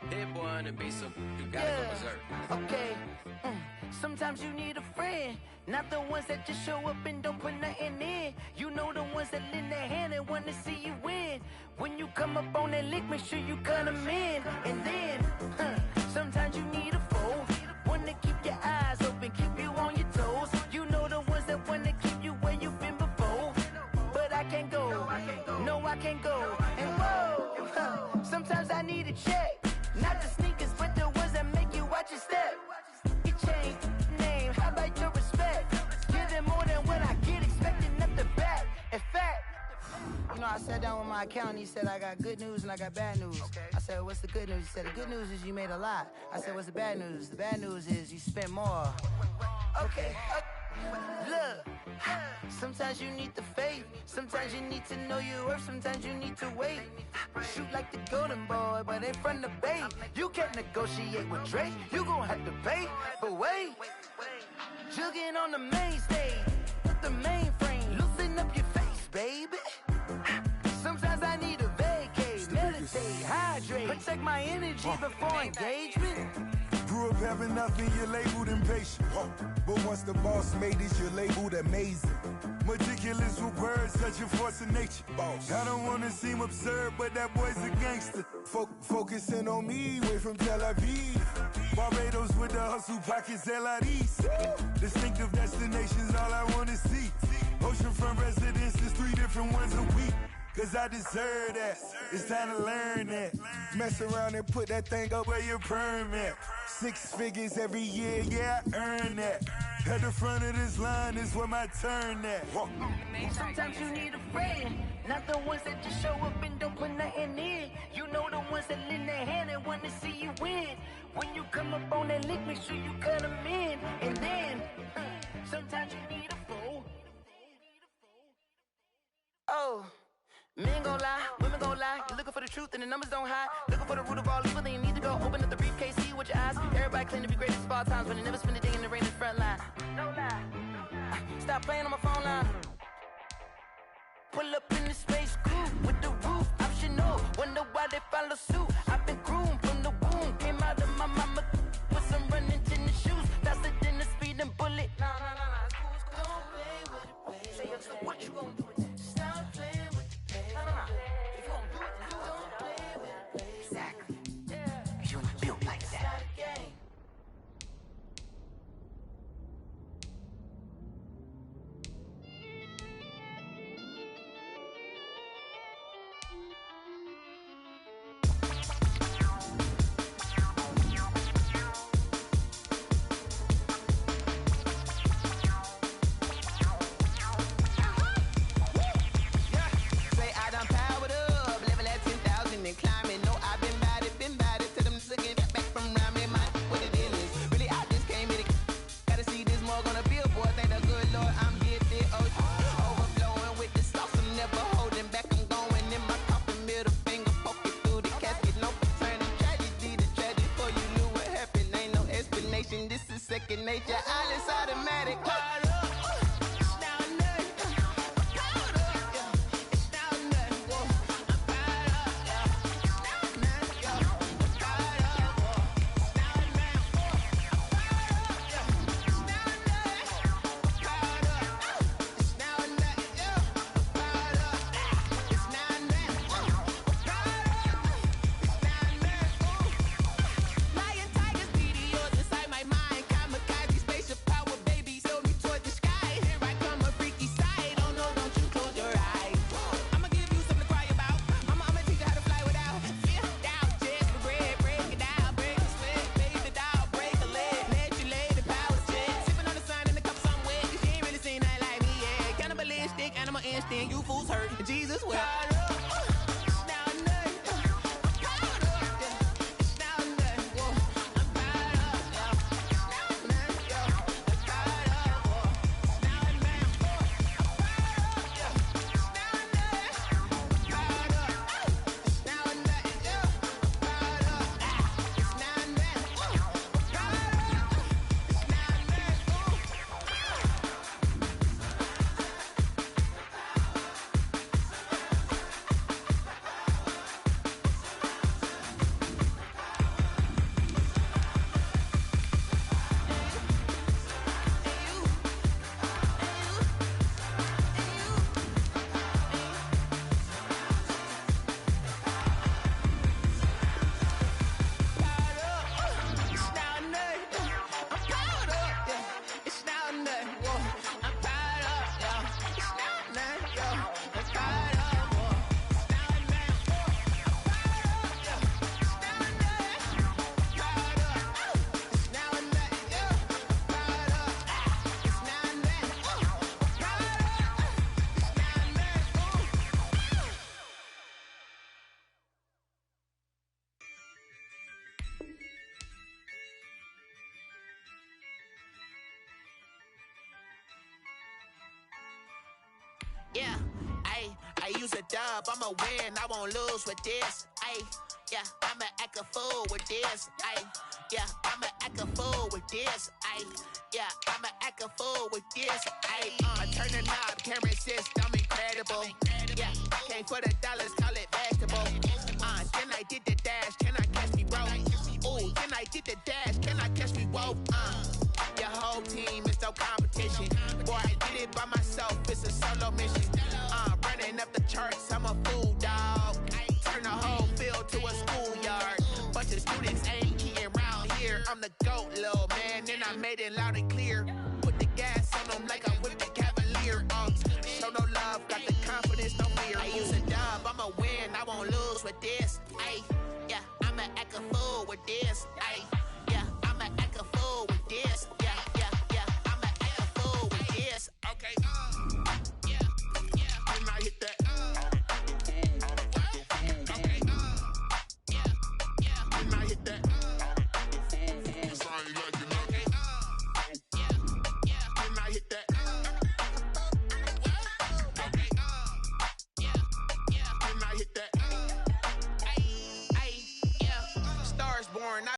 Hit boy on the beat, so you gotta go berserk. Okay. Sometimes you need a friend, not the ones that just show up and don't put nothing in. You know the ones that lend their hand and want to see you win. When you come up on that lick, make sure you cut them in. And then, sometimes you need a foe, one to keep your eyes open, keep you on your toes. You know the ones that want to keep you where you've been before. But I can't go, no I can't go. And whoa, sometimes I need a check. Not the sneakers, but the ones that make you watch your step. You change name, how about your respect? Give them more than what I get, expecting up the back. In fact, you know, I sat down with my accountant, he said I got good news and I got bad news. I said, what's the good news? He said, the good news is you made a lot. I said, what's the bad news? The bad news is you spent more. Okay, look, sometimes you need the faith, sometimes you need to know your worth, sometimes you need to wait. Shoot like the golden boy, but in front of bait. You can't negotiate with Drake, you gon' have to pay. But wait, jugging on the main stage, with the mainframe, loosen up your face, baby. Sometimes I need a vacate, meditate, hydrate, protect my energy before engagement. Grew up having nothing, you're labeled impatient. But once the boss made it, you're labeled amazing. Meticulous with words, such a force of nature. I don't wanna seem absurd, but that boy's a gangster. Focusing on me, way from Tel Aviv. Barbados with the hustle pockets, LIDs. Distinctive destinations, all I wanna see. Oceanfront residences, 3 different ones a week. Cause I deserve that, it's time to learn that. Mess around and put that thing up where your permit. 6 figures every year, yeah, I earn that. At the front of this line is where my turn at. Sometimes you need a friend, not the ones that just show up and don't put nothing in. You know the ones that lend their hand and want to see you win. When you come up on that lick, make sure you cut them in. And then, sometimes you need a foe. Oh. Men gon' lie, women gon' lie. You're looking for the truth and the numbers don't hide. Looking for the root of all evil, then you need to go open up the briefcase, see with your eyes. Everybody claim to be greatest of all times, but they never spend a day in the rain in the front line. No lie. Stop playing on my phone line. Pull up in the space coupe with the roof optional. Wonder why they follow suit. I've been groomed from the womb. Came out of my mama with some running tennis shoes. Faster than the speeding bullet. No. Don't play with it, baby. Say what you gon' do? Stop playing. If you gon' do it, don't play with it. Exactly. You built like that. second nature. All is automatic. You fools hurt. Jesus will. Yeah, I use a dub, I'ma win, I won't lose with this. Yeah, I'ma act a fool with this. Yeah, I'ma act a fool with this. Yeah, I'ma act a fool with this. Turn the knob, camera system incredible. Yeah, came for the dollars, call it vegetable. Then I did the dash, can I catch me, bro? Ooh, then I did the dash, can I catch me, whoa? Your whole team is no competition. Boy, I did it by myself, it's a solo mission. Running up the charts, I'm a fool, dog. Turn the whole field to a schoolyard. Bunch of students ain't eating round here. I'm the GOAT, little man, and I made it loud and clear. Put the gas on them like I whipped the Cavalier. Show no love, got the confidence, no fear. I use a dub, I'ma win, I won't lose with this. Yeah, I'ma act a fool with this. Yeah, I'ma act a fool with this.